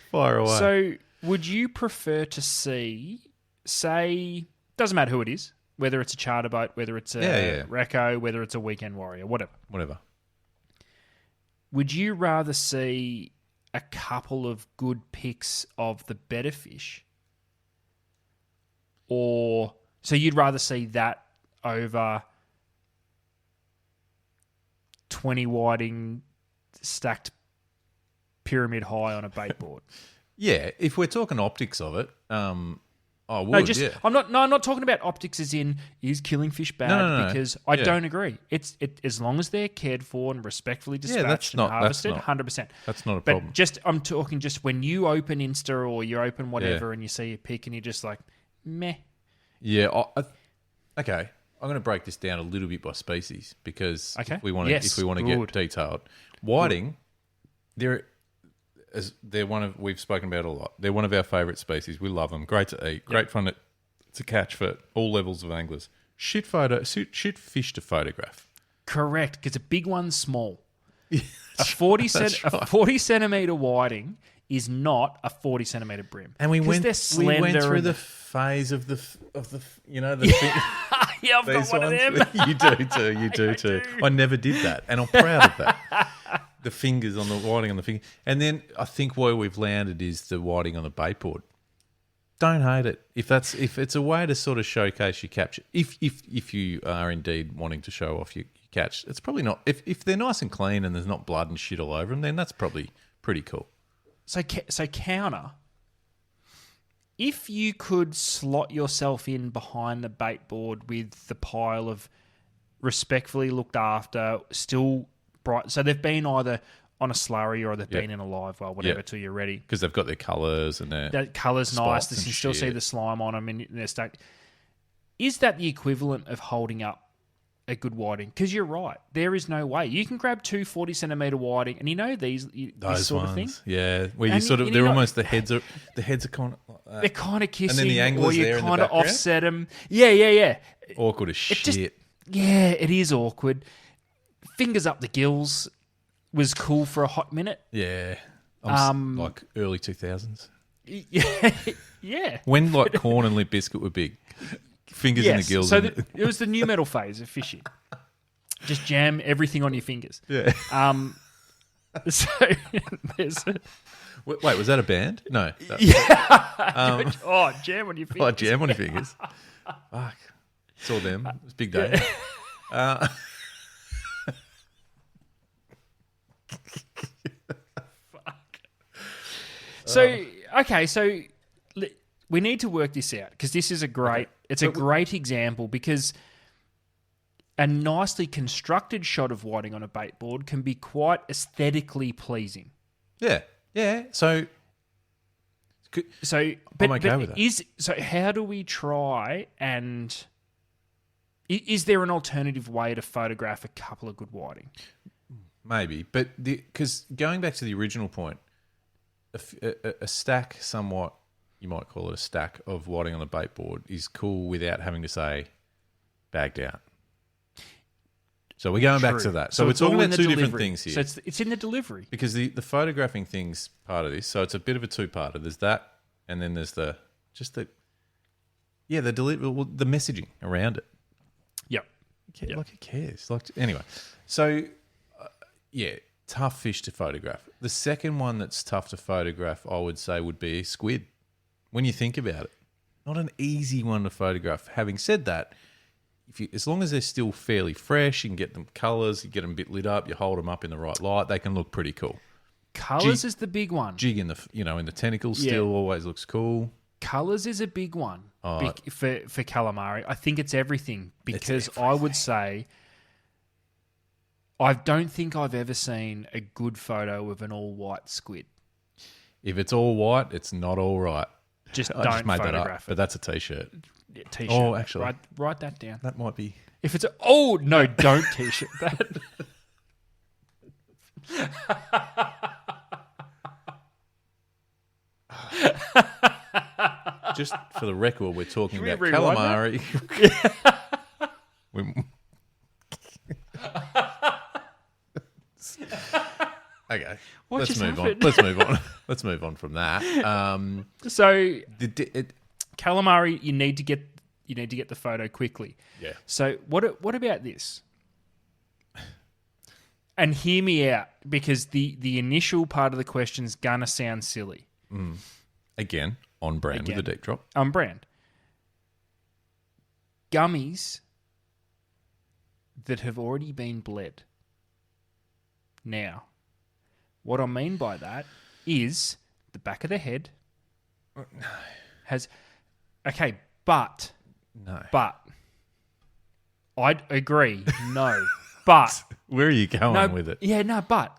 Fire away.
So, would you prefer to see, say, doesn't matter who it is, whether it's a charter boat, whether it's a Reco, whether it's a weekend warrior, whatever. Would you rather see a couple of good pics of the better fish, or so you'd rather see that over 20 whiting stacked pyramid high on a bait board?
Yeah, if we're talking optics of it, I would.
No, just
yeah.
I'm not talking about optics as in is killing fish bad
No.
because I
Yeah.
don't agree. It's as long as they're cared for and respectfully dispatched
that's
and
not-
harvested,
that's not-
100%.
That's not a
But
problem.
I'm talking just when you open Insta or you open whatever and you see a pic and you're just like, meh.
Yeah. Okay. I'm going to break this down a little bit by species because
Okay.
if we want
Yes,
to
good.
get detailed, whiting, they're one of we've spoken about a lot. They're one of our favourite species. We love them. Great to eat. Great fun to catch for all levels of anglers. Shit fish to photograph.
Correct, because a big one's small. A 40 centimeter whiting is not a 40 centimeter brim.
And we
'Cause
went
they're slender
through
and-
the phase of the
yeah, I've got
these
one of
ones.
them.
You do too. You do too. I never did that, and I'm proud of that. The fingers on the whiting on the finger, and then I think where we've landed is the whiting on the bait board. Don't hate it if it's a way to sort of showcase your capture. If you are indeed wanting to show off your catch, it's probably not. If they're nice and clean and there's not blood and shit all over them, then that's probably pretty cool.
So counter. If you could slot yourself in behind the bait board with the pile of respectfully looked after, still bright. So they've been either on a slurry or they've been in a live well, whatever, till you're ready.
Because they've got their colours and their
That colour's nice.
spots
You
and
can still see
shit.
the slime on them and they're stuck. Is that the equivalent of holding up a good whiting? Because you're right. There is no way. You can grab two 40 centimetre whiting and
those
this sort of thing.
Yeah, where you
And
sort of
you're
they're
not-
almost the heads are kind of like that.
They're kind of kissing,
the
or
angler's
you
there in the
kind of
background?
offset them. Yeah.
Awkward as
just-
shit.
Yeah, it is awkward. Fingers up the gills was cool for a hot minute.
Yeah. Like early 2000s.
Yeah.
When like corn and Limp Biscuit were big. Fingers in the gills.
So
and
it was the new metal phase of fishing. Just jam everything on your fingers.
yeah.
So there's
Wait, was that a band? No. That-
jam on your fingers.
Oh, jam on your fingers. Fuck. Saw them. It was a big day.
So we need to work this out because this is a great. It's a great example because a nicely constructed shot of whiting on a bait board can be quite aesthetically pleasing.
Yeah. Yeah. So
So, but,
I'm okay
but
with that.
So how do we try and is there an alternative way to photograph a couple of good whiting?
maybe, but because going back to the original point, a stack, somewhat, you might call it a stack of whiting on the bait board is cool without having to say bagged out. So we're going back to that. So we're
it's all
talking
in
about
the
two different
delivery.
things here.
So it's in the delivery.
Because the photographing thing's part of this. So it's a bit of a two-parter. There's that, and then there's the the messaging around it.
Yep.
Like, who cares? Like, anyway. So, tough fish to photograph. The second one that's tough to photograph, I would say, would be squid. When you think about it, not an easy one to photograph. Having said that, as long as they're still fairly fresh, you can get them colours, you get them a bit lit up, you hold them up in the right light, they can look pretty cool.
Colours is the big one.
Jig in the in the tentacles still always looks cool.
Colours is a big one for calamari. I think it's everything because I would say I don't think I've ever seen a good photo of an all white squid.
If it's all white, it's not all right.
Just
I
don't
just made that up,
photograph
but that's a t-shirt.
it. T-shirt.
Oh, actually.
write that down.
That might be.
If it's no, don't t-shirt that.
Just for the record, we're talking
Should we
about
rewind
calamari. Okay,
What
let's
just
move on.
happened?
Let's move on. Let's move on from that.
So calamari, you need to get the photo quickly.
Yeah.
So what about this? And hear me out because the initial part of the question's gonna sound silly.
Again, on brand with the deep drop.
On brand. Gummies that have already been bled. Now, what I mean by that is the back of the head has... Okay, but
No.
I'd agree. No. But...
Where are you going with it?
Yeah, no, but...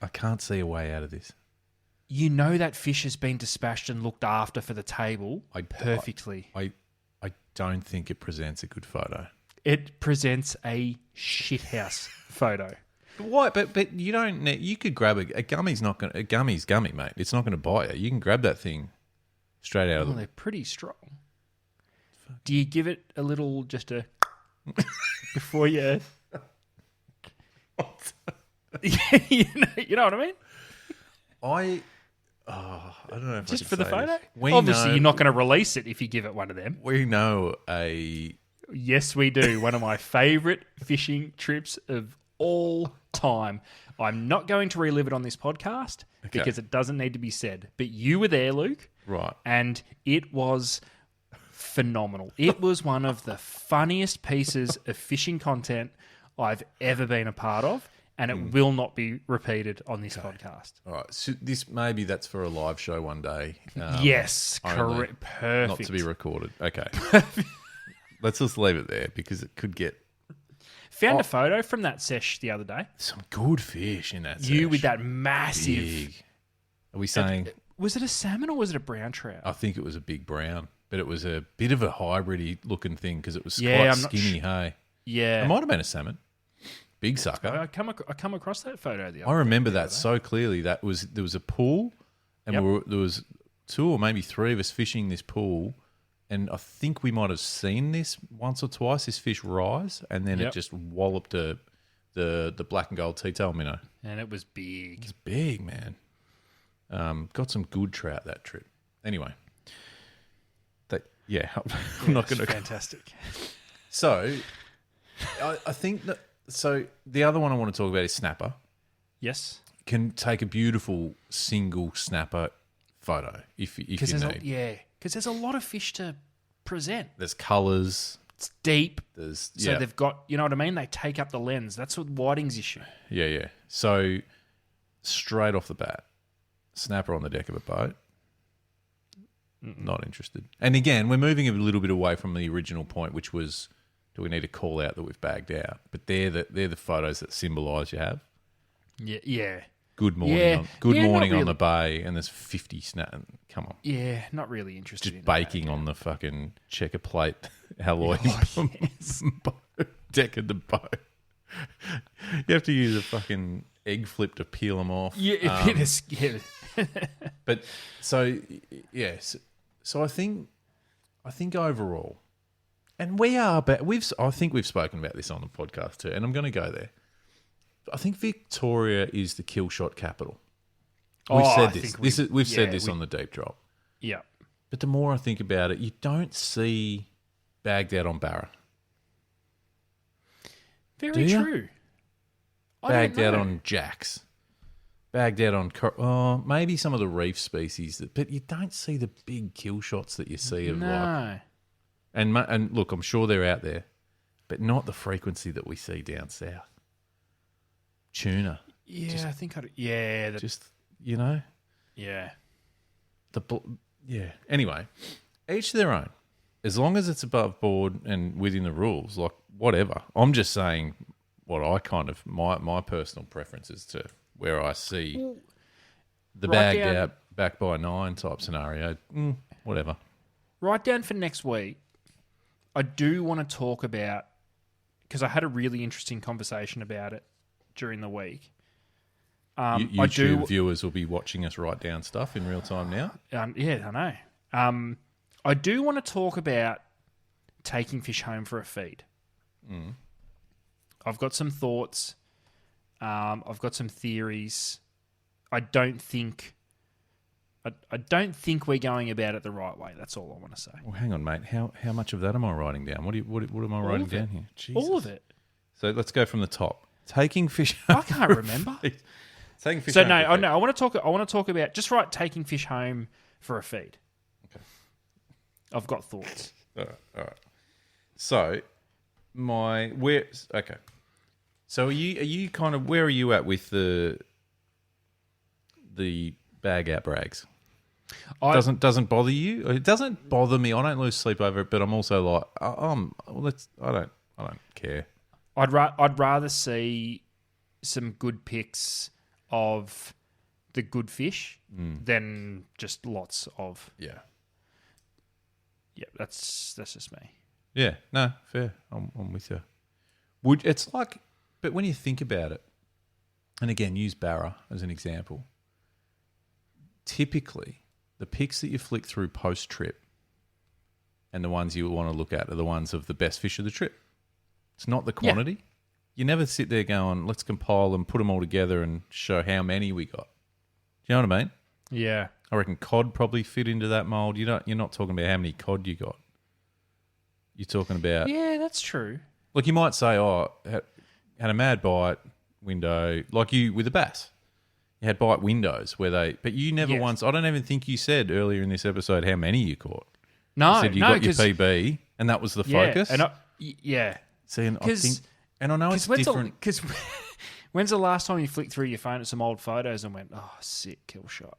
I can't see a way out of this.
You know that fish has been dispatched and looked after for the table perfectly.
I don't think it presents a good photo.
It presents a shithouse photo.
But why? But you don't. You could grab a gummy's not going. A gummy's gummy, mate. It's not going to bite you. You can grab that thing straight out of
Well,
the.
they're pretty strong. Do you give it a little, just a before you? you know what I mean?
I don't know if
Just
I
for the
say
photo.
this.
Obviously, you're not going to release it if you give it one of them.
We know a.
Yes, we do. One of my favourite fishing trips of all time. I'm not going to relive it on this podcast because it doesn't need to be said. But you were there, Luke.
Right.
And it was phenomenal. It was one of the funniest pieces of fishing content I've ever been a part of. And it will not be repeated on this podcast.
All right. So maybe that's for a live show one day.
Yes,
only,
correct. Perfect.
Not to be recorded. Okay. Let's just leave it there because it could get
Found a photo from that sesh the other day.
some good fish in that.
You
sesh.
with that massive...
Big. Are we saying?
Was it a salmon or was it a brown trout?
I think it was a big brown, but it was a bit of a hybrid-y looking thing because it was
Yeah,
quite
I'm not
skinny. Hey,
Yeah.
it might have been a salmon. Big sucker.
I come across that photo the other
I remember
the other
that
day.
so clearly. There was a pool, and
Yep.
there was 2 or maybe 3 of us fishing this pool, and I think we might have seen this once or twice. This fish rise, and then it
Yep.
just walloped the black and gold tea-tail minnow.
And it was big.
It's big, man. Got some good trout that trip. Anyway, I'm not going to.
Fantastic.
So, I think that. So the other one I want to talk about is snapper.
Yes.
Can take a beautiful single snapper photo if you need.
Because there's a lot of fish to present.
There's colours.
It's deep.
There's
So they've got, you know what I mean? They take up the lens. That's what Whiting's issue.
yeah. So straight off the bat, snapper on the deck of a boat. Not interested. And again, we're moving a little bit away from the original point, which was, do we need to call out that we've bagged out? But they're the photos that symbolise you have.
Yeah.
Good morning.
Yeah.
Good
Yeah, not
morning on
really.
the bay, and there's 50 snap. Come on.
Yeah, not really interested
Just
in
baking
that.
on the fucking checker plate alloy deck of the boat. You have to use a fucking egg flip to peel them off.
Yeah, it is. Yeah.
But so yes, so I think overall, and we are. But I think we've spoken about this on the podcast too, and I'm going to go there. I think Victoria is the kill shot capital. We've
I
said this.
think
We've said this on the deep drop.
Yeah.
But the more I think about it, you don't see bagged out on Barra.
Very
Do ya?
true. I
Bagged
don't
out
know.
on jacks. Bagged out on maybe some of the reef species, but you don't see the big kill shots that you see of like.
No.
And look, I'm sure they're out there, but not the frequency that we see down south. Tuna,
Yeah, I think I'd... Yeah.
just you know,
Yeah.
yeah. Anyway, each their own. As long as it's above board and within the rules, like whatever. I'm just saying what I kind of my personal preferences to where I see the
Write
bagged
down-
out back by 9 type scenario. Whatever.
Write down for next week. I do want to talk about, because I had a really interesting conversation about it during the week.
YouTube viewers will be watching us write down stuff in real time now.
Yeah, I know. I do want to talk about taking fish home for a feed. I've got some thoughts. I've got some theories. I don't think we're going about it the right way. That's all I want to say.
Well, hang on, mate. How much of that am I writing down? What am I writing
of it.
down here? Jesus.
All of it.
So let's go from the top. Taking fish.
I can't remember.
Taking fish.
So
home
no,
for a
I
feed.
know. I want to talk about just right. Taking fish home for a feed.
Okay.
I've got thoughts.
All right. So okay. So are you kind of where are you at with the bag out brags? Doesn't bother you? It doesn't bother me. I don't lose sleep over it, but I'm also like, I don't care.
I'd rather see some good pics of the good fish than just lots of.
Yeah.
Yeah, that's just me.
Yeah, no, fair. I'm with you. It's like, but when you think about it, and again, use Barra as an example. Typically, the pics that you flick through post trip, and the ones you want to look at are the ones of the best fish of the trip. It's not the quantity. Yeah. You never sit there going, let's compile and put them all together and show how many we got. Do you know what I mean?
Yeah.
I reckon cod probably fit into that mold. You're not talking about how many cod you got. You're talking about...
Yeah, that's true.
Like you might say, had a mad bite window, like you with a bass. You had bite windows where they... But you never once... I don't even think you said earlier in this episode how many you caught.
No,
you said you got your PB and that was the focus.
Yeah.
See, and I think... And I know it's different...
Because when's the last time you flicked through your phone at some old photos and went, oh, sick, kill shot?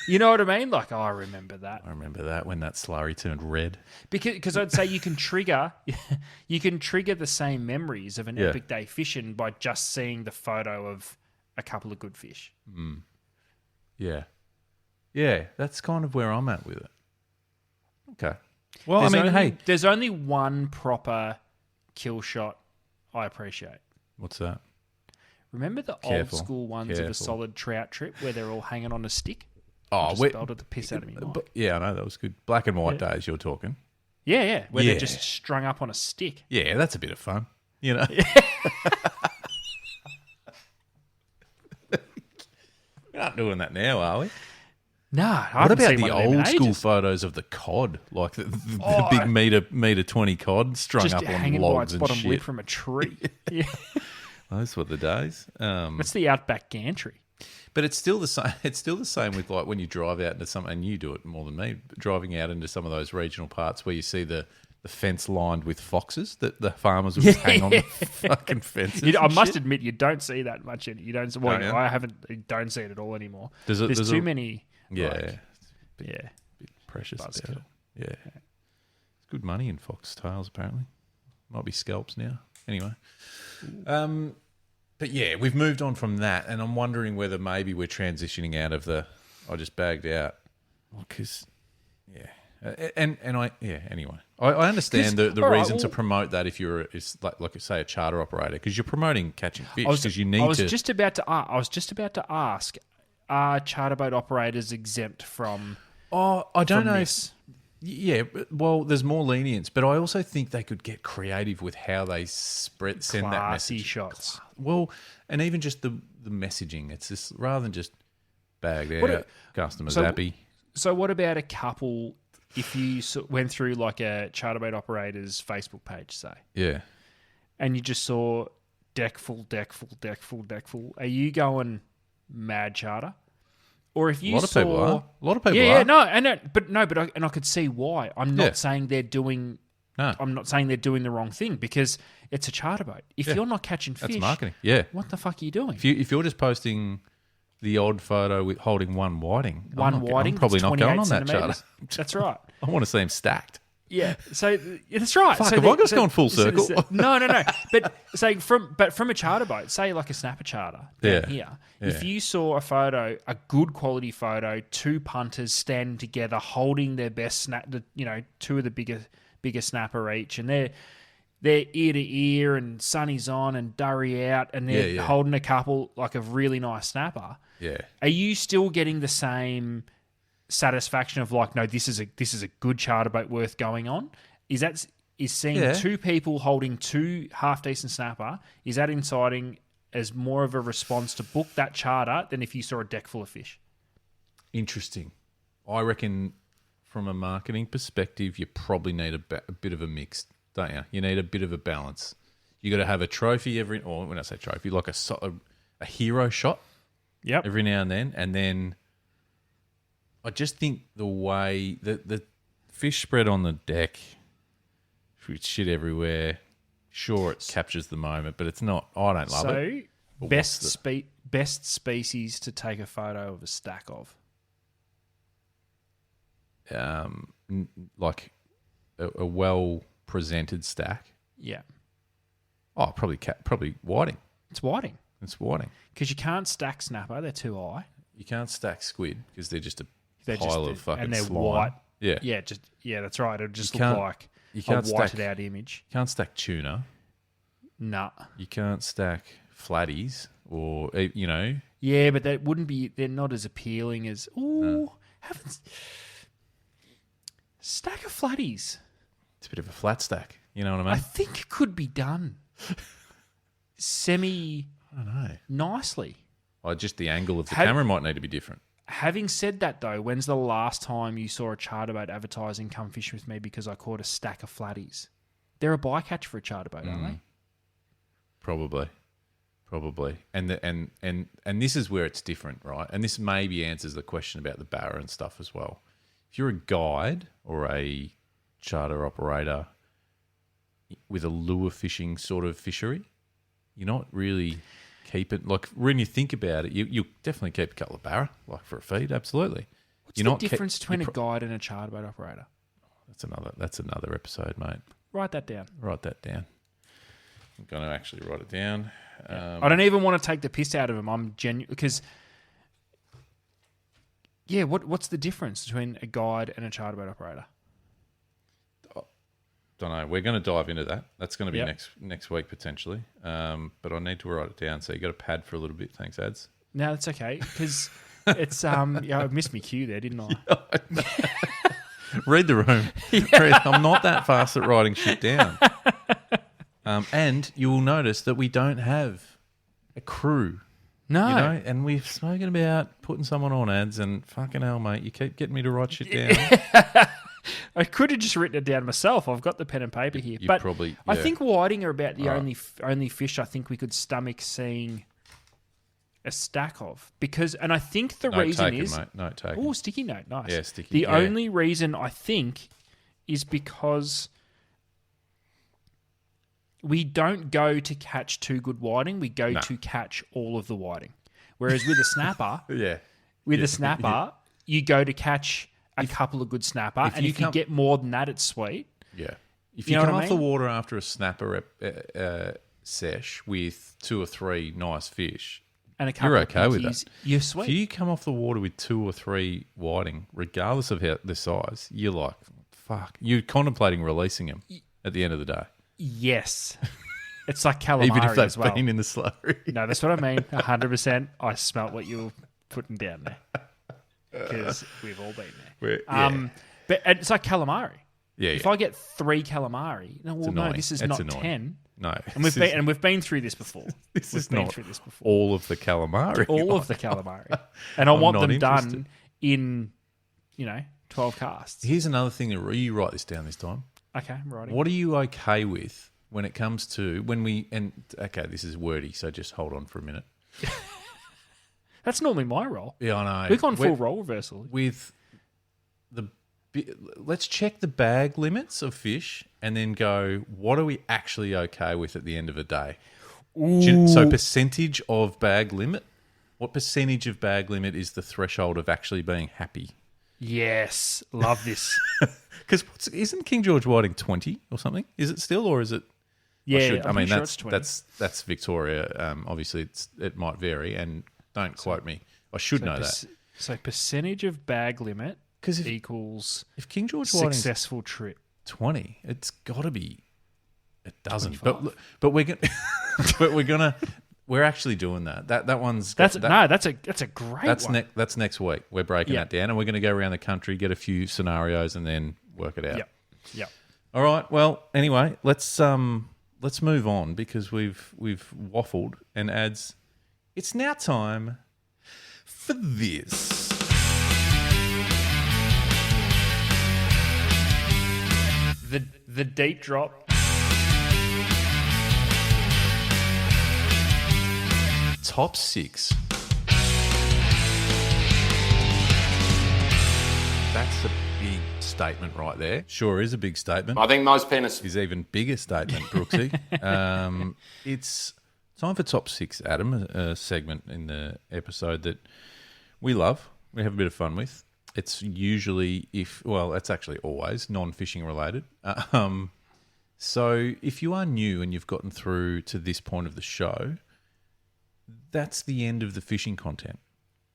You know what I mean? Like, I remember that.
I remember that when that slurry turned red.
Because I'd say you can trigger the same memories of an epic day fishing by just seeing the photo of a couple of good fish.
Mm. Yeah. Yeah, that's kind of where I'm at with it. Okay. Well,
there's only one proper kill shot I appreciate.
What's that?
Remember the old school ones of a solid trout trip where they're all hanging on a stick?
Oh,
just belted the piss out of me.
Yeah, I know, that was good. Black and white days you're talking.
Yeah. Where they're just strung up on a stick.
Yeah, that's a bit of fun. You know? We're not doing that now, are we?
No.
What about the old school photos of the cod? Like the big meter 20 cod strung
just
up on
hanging
logs
by its
and
bottom lip
shit.
from a tree. Yeah.
Those were the days.
That's the outback gantry.
But it's still the same. It's still the same with like when you drive out into something, and you do it more than me, driving out into some of those regional parts where you see the fence lined with foxes that the farmers will just hang on the fucking fences.
I must admit, you don't see that much. You don't. Well, I don't see it at all anymore. There's too many.
Yeah,
bit
precious about it. Yeah, it's good money in foxtails apparently. Might be scalps now. Anyway, but yeah, we've moved on from that, and I'm wondering whether maybe we're transitioning out of the I just bagged out because Anyway, I understand the reason to promote that if you're like say a charter operator because you're promoting catching fish because you need to.
I was just about to ask. Are charter boat operators exempt from?
Oh, I don't know.
This?
Yeah, well, there's more lenience, but I also think they could get creative with how they send that message.
Shots.
Well, and even just the messaging. It's just rather than just bagged out, customers happy.
So what about a couple? If you went through like a charter boat operator's Facebook page, say, and you just saw deck full, are you going mad charter? Or if you
a lot of people are.
And I could see why. I'm not saying they're doing.
No.
I'm not saying they're doing the wrong thing because it's a charter boat. If you're not catching fish,
that's marketing. Yeah.
What the fuck are you doing?
If you're just posting the odd photo with holding one whiting, I'm probably not going on that charter.
That's right.
I want to see them stacked.
Yeah, so that's right.
Fuck, have I just gone full circle?
No. But from a charter boat, say like a snapper charter down here, if you saw a good quality photo, two punters standing together holding their best snap, two of the bigger snapper each, and they're ear to ear and sunny's on and durry out, and they're holding a couple like a really nice snapper.
Yeah,
are you still getting the same satisfaction of like, no, this is a good charter boat worth going on? Is seeing two people holding two half decent snapper, is that inciting as more of a response to book that charter than if you saw a deck full of fish?
Interesting. I reckon from a marketing perspective, you probably need a bit of a mix, don't you? You need a bit of a balance. You got to have a trophy or when I say trophy, like a hero shot.
Yep.
Every now and then. I just think the way the fish spread on the deck, with shit everywhere, sure it captures the moment, but it's not. I don't love it.
So, best species to take a photo of a stack of?
like a well presented stack.
Yeah.
Oh, probably whiting.
It's whiting.
It's whiting.
Because you can't stack snapper. They're too high.
You can't stack squid because they're just a
They're
pile
just,
of fucking
and they're
slime.
white.
Yeah.
Yeah, that's right. It'll just
You
look
can't-
like
you
a
can't
whited
stack-
out image.
You can't stack tuna.
Nah.
You can't stack flatties or,
Yeah, but that wouldn't be. They're not as appealing as. Ooh, haven't. Stack of flatties.
it's a bit of a flat stack. You know what I
I
mean?
think it could be done
I don't know.
nicely.
Oh, just the angle of the
Have-
camera might need to be different.
Having said that, though, when's the last time you saw a charter boat advertising "Come fish with me" because I caught a stack of flatties? They're a bycatch for a charter boat, aren't they?
Probably. And this is where it's different, right? And this maybe answers the question about the barra and stuff as well. If you're a guide or a charter operator with a lure fishing sort of fishery, you're not really keeping, like when you think about it, you definitely keep a couple of barra, like for a feed, absolutely.
What's the difference between a guide and a charter boat operator?
That's another episode, mate.
Write that down.
Write that down. I'm going to actually write it down.
I don't even want to take the piss out of them. I'm genuine because, what's the difference between a guide and a charter boat operator?
Don't know. We're going to dive into that. That's going to be
Yep.
next week potentially. But I need to write it down. So you got a pad for a little bit. Thanks, Ads.
No, that's okay because it's I missed my cue there, didn't I?
Read the room. I'm not that fast at writing shit down. And you will notice that we don't have a crew.
No,
You know, and we've spoken about putting someone on, Ads, and fucking hell, mate, you keep getting me to write shit down.
I could have just written it down myself. I've got the pen and paper here.
You
but
probably-
I
yeah.
think whiting are about the
All right.
only fish I think we could stomach seeing a stack of because, and I think the
Note
reason
taken,
is
mate. Note taken.
oh, sticky note, nice.
Yeah, sticky,
The
yeah.
only reason I think is because we don't go to catch too good whiting. We go to catch all of the whiting. Whereas with a snapper,
Yeah.
with a snapper, you go to catch a couple of good snapper, and
you
if you
come-
get more than that, it's sweet.
Yeah. If
You
you,
know
come
what I
off the
mean?
water after a snapper sesh with 2 or 3 nice fish,
And a couple
you're
of
okay with
pinkies,
that.
You're
If
sweet.
you come off the water with 2 or 3 whiting, regardless of the size, you're like, fuck. You're contemplating releasing them at the end of the day.
Yes. It's like calamari
Even if they've
as well.
been in the slurry.
No, that's what I mean. 100%. I smelt what you were putting down there. Because we've all been there. But it's like calamari.
Yeah,
If
yeah.
I get 3 calamari, no,
annoying.
this is
It's
not
annoying.
10.
No.
And we've been through this before.
This
We've
is
been
not
through this before.
all of the calamari.
All of the calamari. And I
I'm
want
not
them
interested.
done in, 12 casts.
Here's another thing that you write this down this time.
Okay, I'm writing.
What are you okay with when it comes to okay, this is wordy, so just hold on for a minute.
That's normally my role.
Yeah, I know.
We've gone full role reversal.
With let's check the bag limits of fish and then go, what are we actually okay with at the end of a day? So percentage of bag limit. What percentage of bag limit is the threshold of actually being happy?
Yes, love this.
Because isn't King George whiting 20 or something? Is it still, or is it?
Yeah,
I mean
sure
that's
it's 20.
that's Victoria. Obviously, it might vary, and don't quote me. I should know that.
So percentage of bag limit
'Cause
equals
If King George whiting's
successful trip.
20, it's got to be. It doesn't,
25.
but we're actually doing that. That one's
That's a great one.
That's next week. We're breaking
Yeah.
that down, and we're going to go around the country, get a few scenarios, and then work it out.
Yep.
All right. Well, anyway, let's move on because we've waffled and Ads. It's now time for this.
The deep drop.
Top 6. That's a big statement right there. Sure is a big statement.
I think most penises.
Is even bigger statement, Brooksy. It's time for top 6, Adam, a segment in the episode that we love, we have a bit of fun with. it's usually it's actually always non-fishing related. So if you are new and you've gotten through to this point of the show, that's the end of the fishing content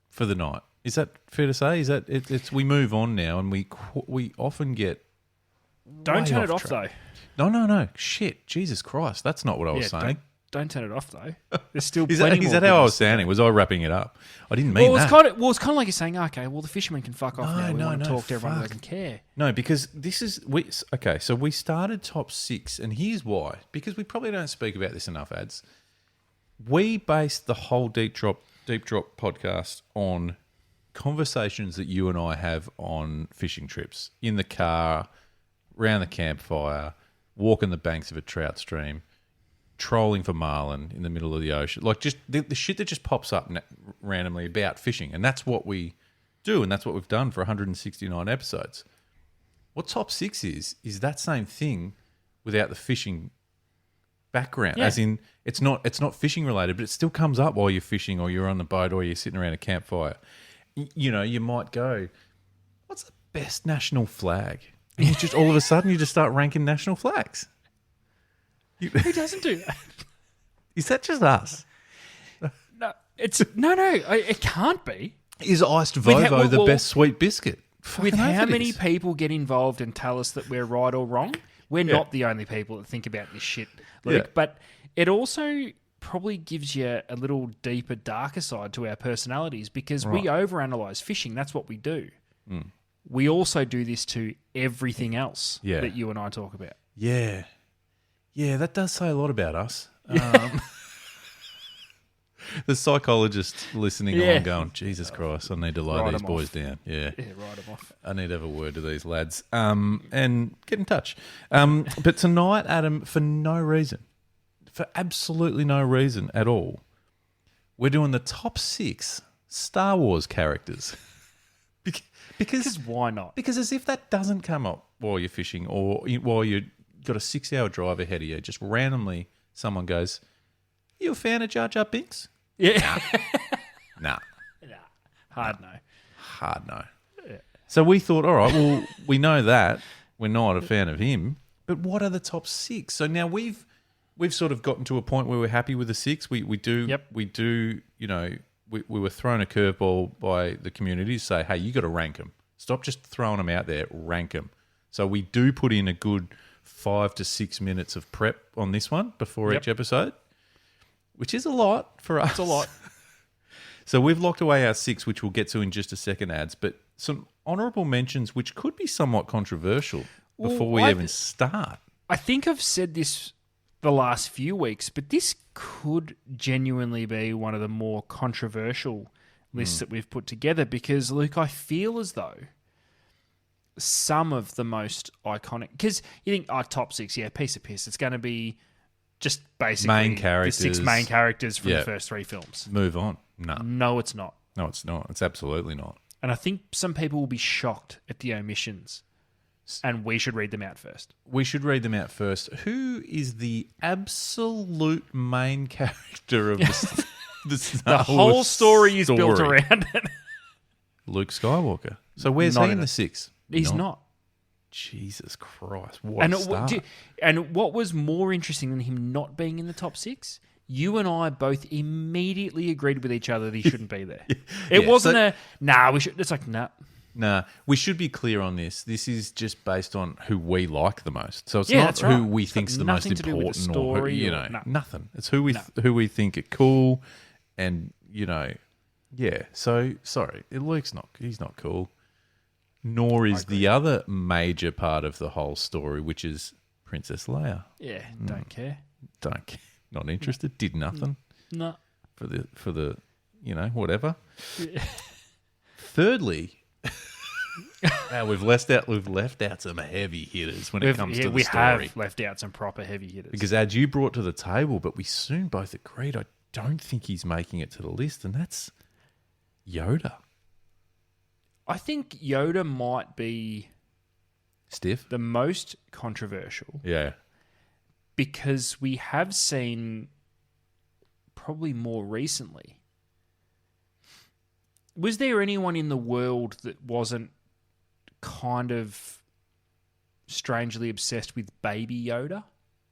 for the night. Is that fair to say? Is that it's we move on now, and we often get
Don't
way
turn it off
track.
though.
No. Shit, Jesus Christ, that's not what I was saying.
Don't turn it off though. There's still
Is
plenty more.
that how I
goodness.
was sounding? Was I wrapping it up? I didn't mean that.
It's kind of like you're saying, okay, well the fishermen can fuck off now. We want to talk to everyone who doesn't care.
No, because so we started top 6, and here's why. Because we probably don't speak about this enough, Ads. We based the whole Deep Drop podcast on conversations that you and I have on fishing trips, in the car, round the campfire, walking the banks of a trout stream, trolling for marlin in the middle of the ocean. Like just the shit that just pops up randomly about fishing. And that's what we do, and that's what we've done for 169 episodes. What top 6 is that same thing without the fishing background.
Yeah.
As in, it's not fishing related, but it still comes up while you're fishing, or you're on the boat, or you're sitting around a campfire. You know, you might go, what's the best national flag? And you just all of a sudden you just start ranking national flags.
Who doesn't do that?
Is that just us?
No, it can't be.
Is iced Vovo the best sweet biscuit?
With
Fucking
how
oath it
many
is.
people get involved and tell us that we're right or wrong, we're not the only people that think about this shit, Luke.
Yeah.
But it also probably gives you a little deeper, darker side to our personalities, because we overanalyze fishing. That's what we do. We also do this to everything else that you and I talk about.
Yeah. Yeah, that does say a lot about us. The psychologist listening on going, Jesus Christ, I need to lie these boys down. Yeah.
Yeah, write them off.
I need to have a word to these lads and get in touch. But tonight, Adam, for absolutely no reason at all, we're doing the top 6 Star Wars characters. Because
why not?
Because as if that doesn't come up while you're fishing, or while you've got a 6-hour drive ahead of you, just randomly someone goes, "You a fan of Jar Jar Binks?"
Yeah.
Nah.
Hard no.
Hard no. Yeah. So we thought, all right, well, we know that we're not a fan of him, but what are the top 6? So now we've sort of gotten to a point where we're happy with the 6. We do. You know, we were thrown a curveball by the community to say, hey, you got to rank them. Stop just throwing them out there. Rank them. So we do put in a good 5 to 6 minutes of prep on this one before each episode, which is a lot for us.
It's a lot.
So we've locked away our 6, which we'll get to in just a second, Ads, but some honourable mentions which could be somewhat controversial before we even start.
I think I've said this the last few weeks, but this could genuinely be one of the more controversial lists that we've put together, because, Luke, I feel as though some of the most iconic... Because you think, top 6, piece of piss. It's going to be just basically
main characters.
The 6 main characters from the first 3 films.
Move on.
No, it's not.
No, it's not. It's absolutely not.
And I think some people will be shocked at the omissions, and we should read them out first.
We should read them out first. Who is the absolute main character of the Star
The whole
Wars
story is built around it.
Luke Skywalker. So where's
Not
he in
in
the
it.
6?
He's not.
Jesus Christ. What a start.
And what was more interesting than him not being in the top 6? You and I both immediately agreed with each other that he shouldn't be there. It wasn't we should. It's like, nah.
Nah, we should be clear on this. This is just based on who we like the most. So it's
Yeah,
not
that's right.
who we
It's
think's
got
the most
nothing to do with the
important, or
story
who,
or-
nothing. It's who we think are cool, and So sorry, Luke's not. He's not cool. Nor is the other major part of the whole story, which is Princess Leia.
Yeah, don't care.
Not interested. Did nothing
No.
for the whatever. Thirdly. We've left out some heavy hitters when it comes to the
we
story.
have left out some proper heavy hitters.
Because Ad, you brought to the table, but we soon both agreed, I don't think he's making it to the list, and that's Yoda.
I think Yoda might be
Stiff?
the most controversial,
Yeah.
because we have seen, probably more recently, Was there anyone in the world that wasn't kind of strangely obsessed with Baby Yoda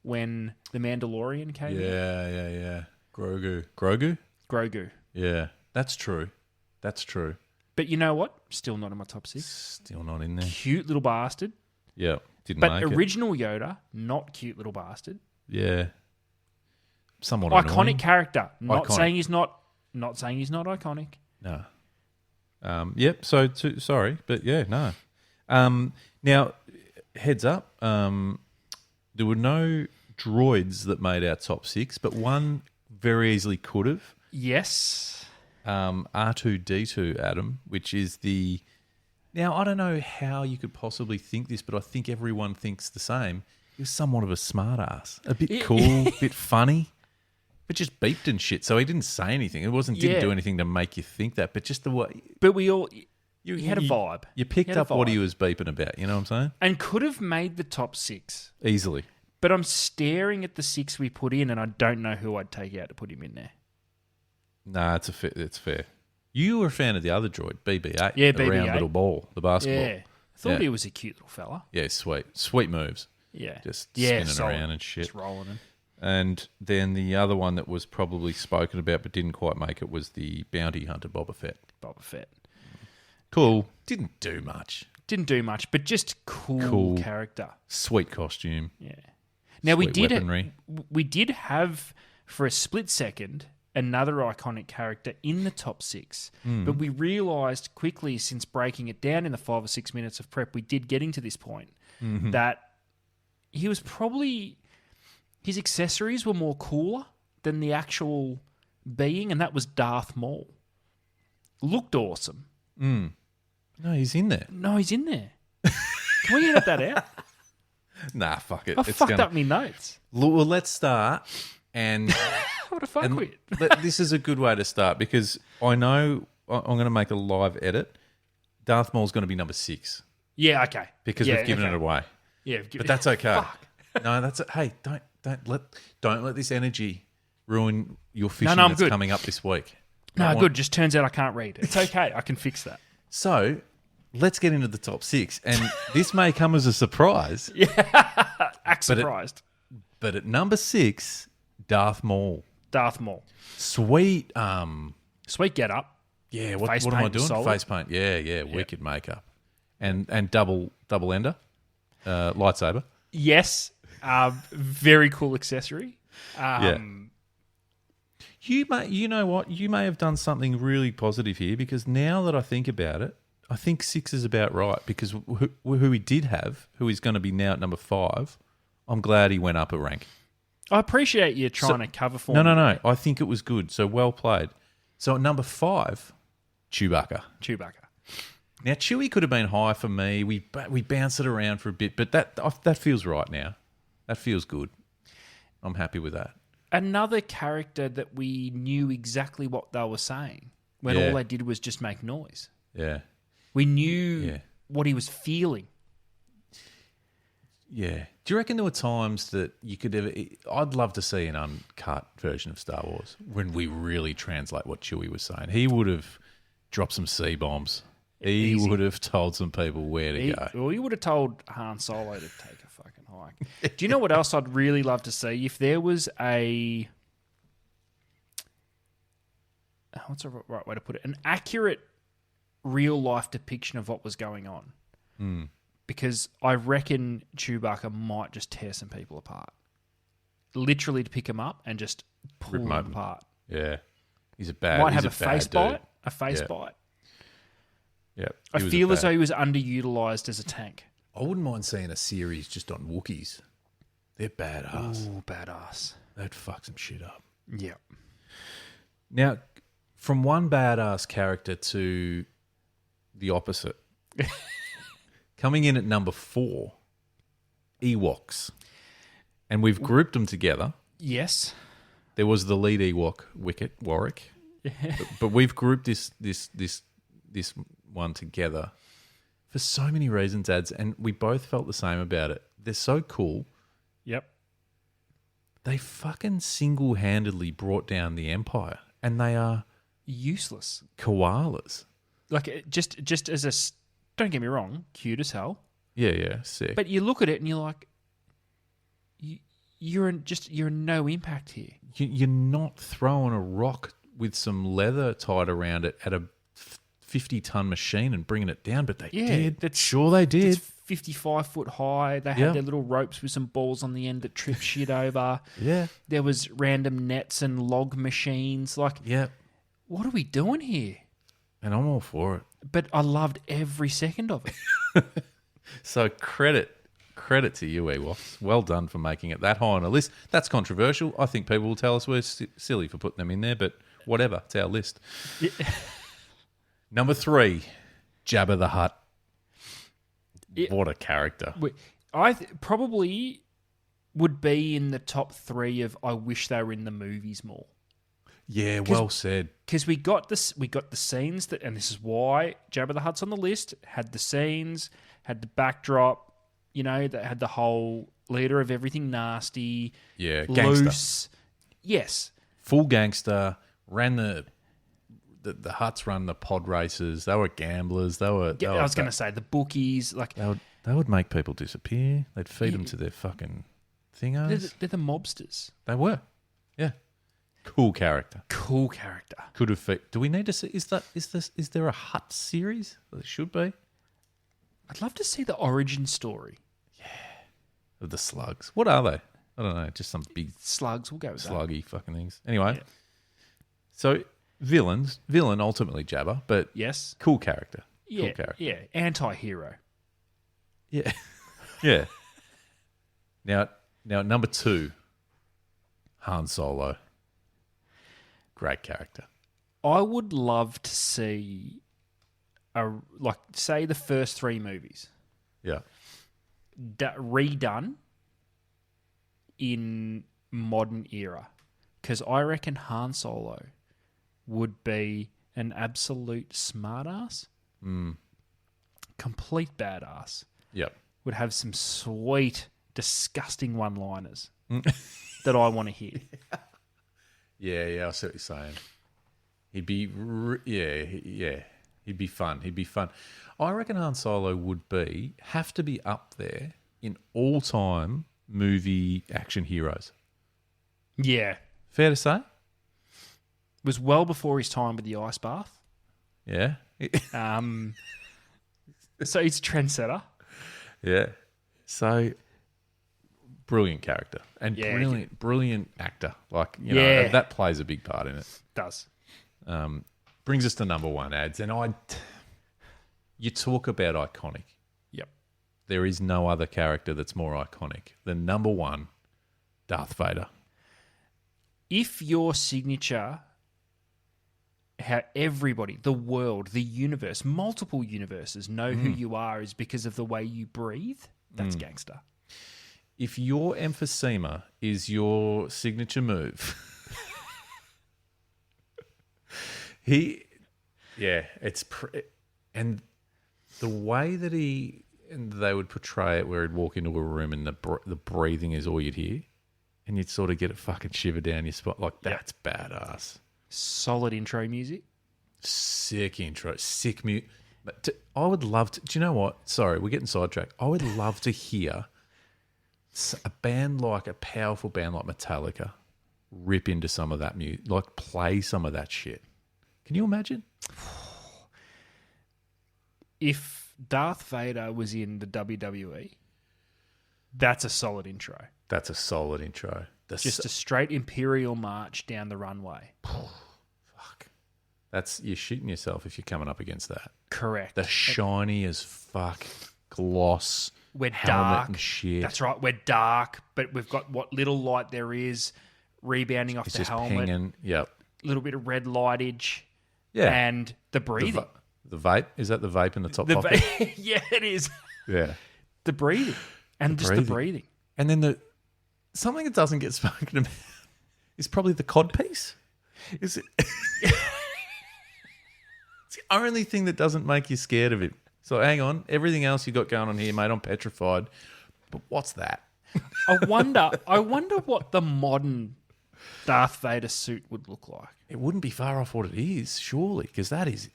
when The Mandalorian came out?
Yeah. Grogu?
Grogu.
Yeah, that's true.
But you know what? Still not in my top 6.
Still not in there.
Cute little bastard.
Yeah, didn't
But
make it.
original Yoda, not cute little bastard.
Yeah. Somewhat
Iconic
annoying.
character. Not
Iconic.
saying he's not iconic.
No. Yep. So sorry, but yeah, no. Now, heads up. There were no droids that made our top 6, but one very easily could have.
Yes.
R2D2, Adam, which is the. Now, I don't know how you could possibly think this, but I think everyone thinks the same. He was somewhat of a smart ass, a bit cool, a bit funny. But just beeped and shit, so he didn't say anything. It didn't do anything to make you think that, but just the way.
But we all, he had a vibe.
You picked
He had a
up what he
vibe.
was beeping about. You know what I'm saying?
And could have made the top 6.
Easily.
But I'm staring at the 6 we put in, and I don't know who I'd take out to put him in there.
Nah, it's fair. You were a fan of the other droid, BB-8.
Yeah,
the round
BB-8.
little ball, the basketball.
Yeah. I thought
Yeah.
he was a cute little fella.
Yeah, sweet moves.
Yeah.
Just
yeah,
spinning around and shit.
Just rolling him.
And then the other one that was probably spoken about but didn't quite make it was the bounty hunter Boba Fett.
Boba Fett.
Cool. Didn't do much.
Didn't do much, but just cool character.
Sweet costume.
Yeah. Now
Sweet weaponry.
we did have for a split second another iconic character in the top 6, but we realised quickly since breaking it down in the 5 or 6 minutes of prep we did getting to this point that he was probably his accessories were more cooler than the actual being, and that was Darth Maul. Looked awesome.
No, he's in there.
No, he's in there. Can we edit that out?
Nah, fuck it.
I fucked up my notes.
Well, let's start. And
What a fuck with.
this is a good way to start because I know I'm going to make a live edit. Darth Maul's going to be number 6
Yeah, okay.
because
Yeah,
we've given
okay.
it away.
Yeah,
But that's okay. No, that's it. Hey, don't let this energy ruin your fishing
I'm
that's
good.
coming up this week.
No, good. Just turns out I can't read. It's okay. I can fix that.
So let's get into the top 6, and this may come as a surprise.
Act surprised.
But at number 6, Darth Maul.
Darth Maul.
Sweet.
Sweet get up.
Yeah.
Face
What am I
paint
doing?
solid.
Face paint. Yeah. Wicked makeup, and double ender, lightsaber.
Yes. Very cool accessory.
You know what? You may have done something really positive here because now that I think about it, I think 6 is about right because who he did have, who is going to be now at number 5, I'm glad he went up a rank.
I appreciate you trying to cover for me.
No. I think it was good. So well played. So at number 5, Chewbacca. Now Chewie could have been high for me. We bounced it around for a bit, but that feels right now. That feels good. I'm happy with that.
Another character that we knew exactly what they were saying when all they did was just make noise.
Yeah.
We knew what he was feeling.
Yeah. Do you reckon there were times that you could ever... I'd love to see an uncut version of Star Wars when we really translate what Chewie was saying. He would have dropped some C-bombs. He would have told some people where to go.
Well, he would have told Han Solo to take a fucking hike. Do you know what else I'd really love to see? If there was a... What's the right way to put it? An accurate real-life depiction of what was going on. Because I reckon Chewbacca might just tear some people apart. Literally to pick them up and just pull
Rip 'em
them
open.
apart.
Yeah. He's a bad...
Might
he's
have a
bad
face
dude.
bite. A face
Yeah.
bite.
Yeah.
I feel as though he was underutilized as a tank.
I wouldn't mind seeing a series just on Wookiees. They're badass.
Ooh, badass.
They'd fuck some shit up.
Yeah.
Now, from one badass character to the opposite. Coming in at number 4, Ewoks. And we've grouped them together.
Yes.
There was the lead Ewok, Warwick. But we've grouped this one together for so many reasons, Ads, and we both felt the same about it. They're so cool.
Yep.
They fucking single-handedly brought down the Empire, and they are
Useless.
koalas.
Like just as don't get me wrong, cute as hell.
Yeah, sick.
But you look at it and you're like, you're no impact here.
You're not throwing a rock with some leather tied around it at a 50-ton machine and bringing it down, but they did. They did.
It's 55 foot high. They had their little ropes with some balls on the end that trip shit over.
Yeah.
There was random nets and log machines. Like, what are we doing here?
And I'm all for it.
But I loved every second of it.
So credit to you, Ewoks. Well done for making it that high on a list. That's controversial. I think people will tell us we're silly for putting them in there, but whatever. It's our list.
Yeah.
Number 3, Jabba the Hutt. What a character.
I probably would be in the top 3 of I wish they were in the movies more.
Yeah, well said.
Because we got the scenes that, and this is why Jabba the Hutt's on the list. Had the scenes, had the backdrop, that had the whole leader of everything nasty.
Yeah, gangster.
Loose. Yes,
full gangster. Ran the Hutts run the pod races. They were gamblers. I was
going to say the bookies. Like
they would make people disappear. They'd feed them to their fucking thingos.
They're the mobsters.
They were. Yeah. Cool character.
Could
have fit. Do we need to see? Is there a Hutt series? There should be.
I'd love to see the origin story.
Yeah. Of the slugs. What are they? I don't know. Just some big
slugs. We'll go with
sluggy fucking things. Anyway. Yeah. So villain ultimately Jabba, but
yes,
cool character.
Yeah.
Cool character.
Yeah. Anti-hero.
Yeah. Yeah. Now number 2, Han Solo. Great character.
I would love to see say the first 3 movies.
Yeah.
Redone in modern era. Because I reckon Han Solo would be an absolute smartass. Complete badass.
Yep.
Would have some sweet, disgusting one-liners that I want to hear.
Yeah, I see what you're saying. He'd be, he'd be fun. I reckon Han Solo would have to be up there in all-time movie action heroes.
Yeah.
Fair to say?
Was well before his time with the ice bath.
Yeah.
So he's a trendsetter.
Yeah. So brilliant character and brilliant actor. Like, that plays a big part in it.
Does.
Brings us to number 1, Ads. And you talk about iconic.
Yep.
There is no other character that's more iconic than number 1, Darth Vader.
If your signature, how everybody, the world, the universe, multiple universes know who you are is because of the way you breathe, that's gangster.
If your emphysema is your signature move, and the way that they would portray it, where he'd walk into a room and the breathing is all you'd hear, and you'd sort of get a fucking shiver down your spine. Like, that's badass.
Solid intro music.
Sick intro. Sick mute. But I would love to. Do you know what? Sorry, we're getting sidetracked. I would love to hear a powerful band like Metallica rip into some of that music, like play some of that shit. Can you imagine?
If Darth Vader was in the WWE, that's a solid intro.
That's a solid intro.
Just a straight Imperial march down the runway.
Fuck. You're shooting yourself if you're coming up against that.
Correct.
The shiny as fuck gloss.
We're
helmet
dark.
And shit.
That's right. We're dark, but we've got what little light there is rebounding off the helmet.
Pinging. Yep.
A little bit of red lightage.
Yeah.
And the breathing.
The vape? Is that the vape in the top pocket?
Yeah, it is.
Yeah.
The breathing. And the breathing.
And then something that doesn't get spoken about is probably the cod piece. Is it? It's the only thing that doesn't make you scared of him. So hang on, everything else you got going on here, mate, I'm petrified. But what's that?
I wonder what the modern Darth Vader suit would look like.
It wouldn't be far off what it is, surely, because that is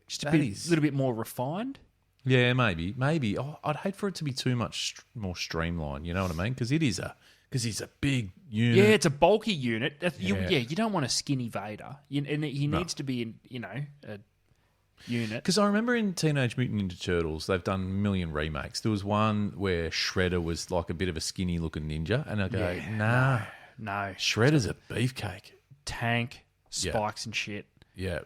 Just a
That
bit,
is-
little bit more refined.
Yeah, maybe. Oh, I'd hate for it to be too much more streamlined. You know what I mean? Because he's a big unit.
Yeah, it's a bulky unit.
Yeah.
You don't want a skinny Vader. And he needs to be in, a unit.
Because I remember in Teenage Mutant Ninja Turtles, they've done a million remakes. There was one where Shredder was like a bit of a skinny looking ninja, and I go, nah,
No.
Shredder's a beefcake.
Tank,
Yeah.
spikes and shit.
Yeah,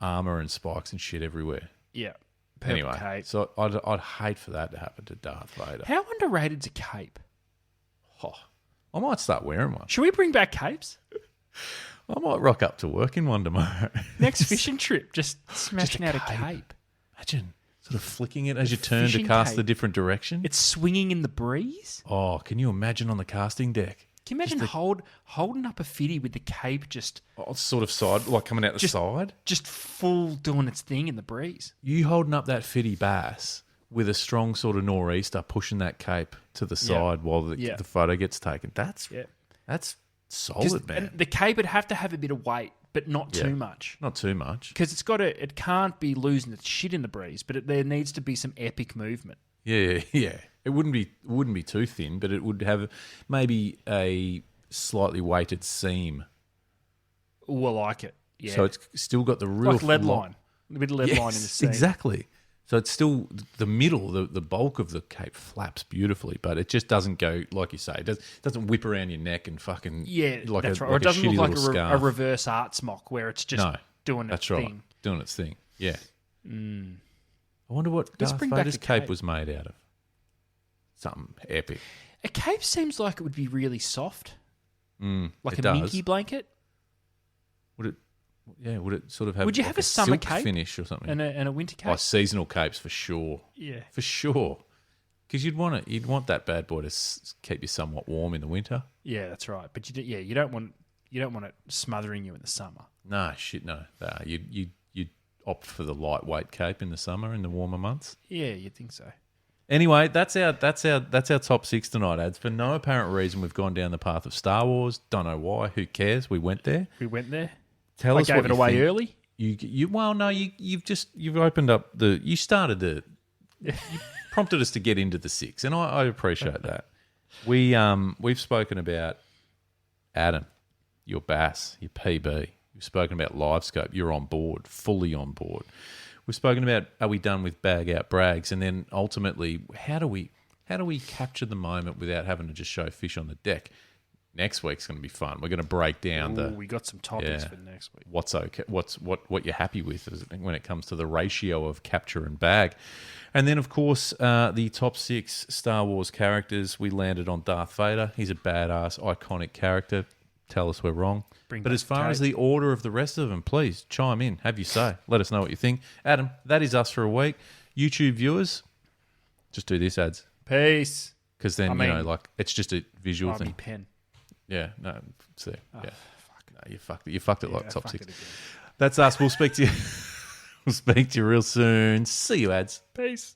armor and spikes and shit everywhere.
Yeah. Purple
Anyway,
cape.
so I'd hate for that to happen to Darth Vader.
How underrated's a cape?
Oh, I might start wearing one.
Should we bring back capes?
I might rock up to work in one tomorrow.
Next fishing trip, just smashing out a
cape.
cape.
Imagine sort of flicking it as you turn to
fishing
cast
cape.
a different direction.
It's swinging in the breeze.
Oh, can you imagine on the casting deck?
Can you imagine holding up a fitty with the cape just
Oh, it's sort of side, like coming out the side.
full doing its thing in the breeze?
You holding up that fitty bass with a strong sort of nor'easter pushing that cape to the side while the photo gets taken. That's solid, man.
And the cape would have to have a bit of weight, but not too much.
Not too much.
Because it can't be losing its shit in the breeze, but there needs to be some epic movement.
Yeah. It wouldn't be too thin, but it would have maybe a slightly weighted seam.
Ooh, I like it. Yeah.
So it's still got the real
like lead line. A bit of lead line in the seam.
Exactly. So it's still the middle, the bulk of the cape flaps beautifully, but it just doesn't go, like you say, it doesn't whip around your neck and fucking like
that's
a,
right. Or
like
it doesn't look
shitty
like
little
a
scarf.
reverse art smock where it's just doing its
That's right.
thing.
Doing its thing. Yeah. I wonder what
Let's
Darth
bring back
Vader's
the
cape
cape.
was made out of. Something epic.
A cape seems like it would be really soft, like
it
a
does.
minky blanket.
Would it? Yeah. Would it sort of have?
Would you
like
have a summer
silk
cape
finish or something?
and a winter cape?
Oh, seasonal capes for sure.
Yeah.
For sure. Because you'd want that bad boy to keep you somewhat warm in the winter.
Yeah, that's right. But you don't want it smothering you in the summer.
No, shit, no. You'd opt for the lightweight cape in the summer, in the warmer months.
Yeah, you'd think so.
Anyway, that's our top six tonight, ads. For no apparent reason, we've gone down the path of Star Wars. Don't know why. Who cares? We went there.
We went there.
Tell
I
us
gave
what
it
you
away
think.
early.
You've opened up you prompted us to get into the six, and I appreciate that. We've spoken about Adam, your bass, your PB. We've spoken about LiveScope. You're on board, fully on board. We've spoken about, are we done with bag out brags, and then ultimately, how do we capture the moment without having to just show fish on the deck? Next week's going to be fun. We're going to break down
We got some topics for next week.
what's okay, what you're happy with when it comes to the ratio of capture and bag. And then, of course, the top six Star Wars characters. We landed on Darth Vader. He's a badass, iconic character. Tell us we're wrong. But as far as the order of the rest of them, please chime in. Have your say. Let us know what you think. Adam, that is us for a week. YouTube viewers, just do this, ads.
Peace.
Because then, it's just a visual
Army
thing.
pen.
Yeah, no, see. Yeah. No, you fucked it. You fucked it like top
fucked
six.
it again.
That's us. We'll speak to you. We'll speak to you real soon. See you, ads.
Peace.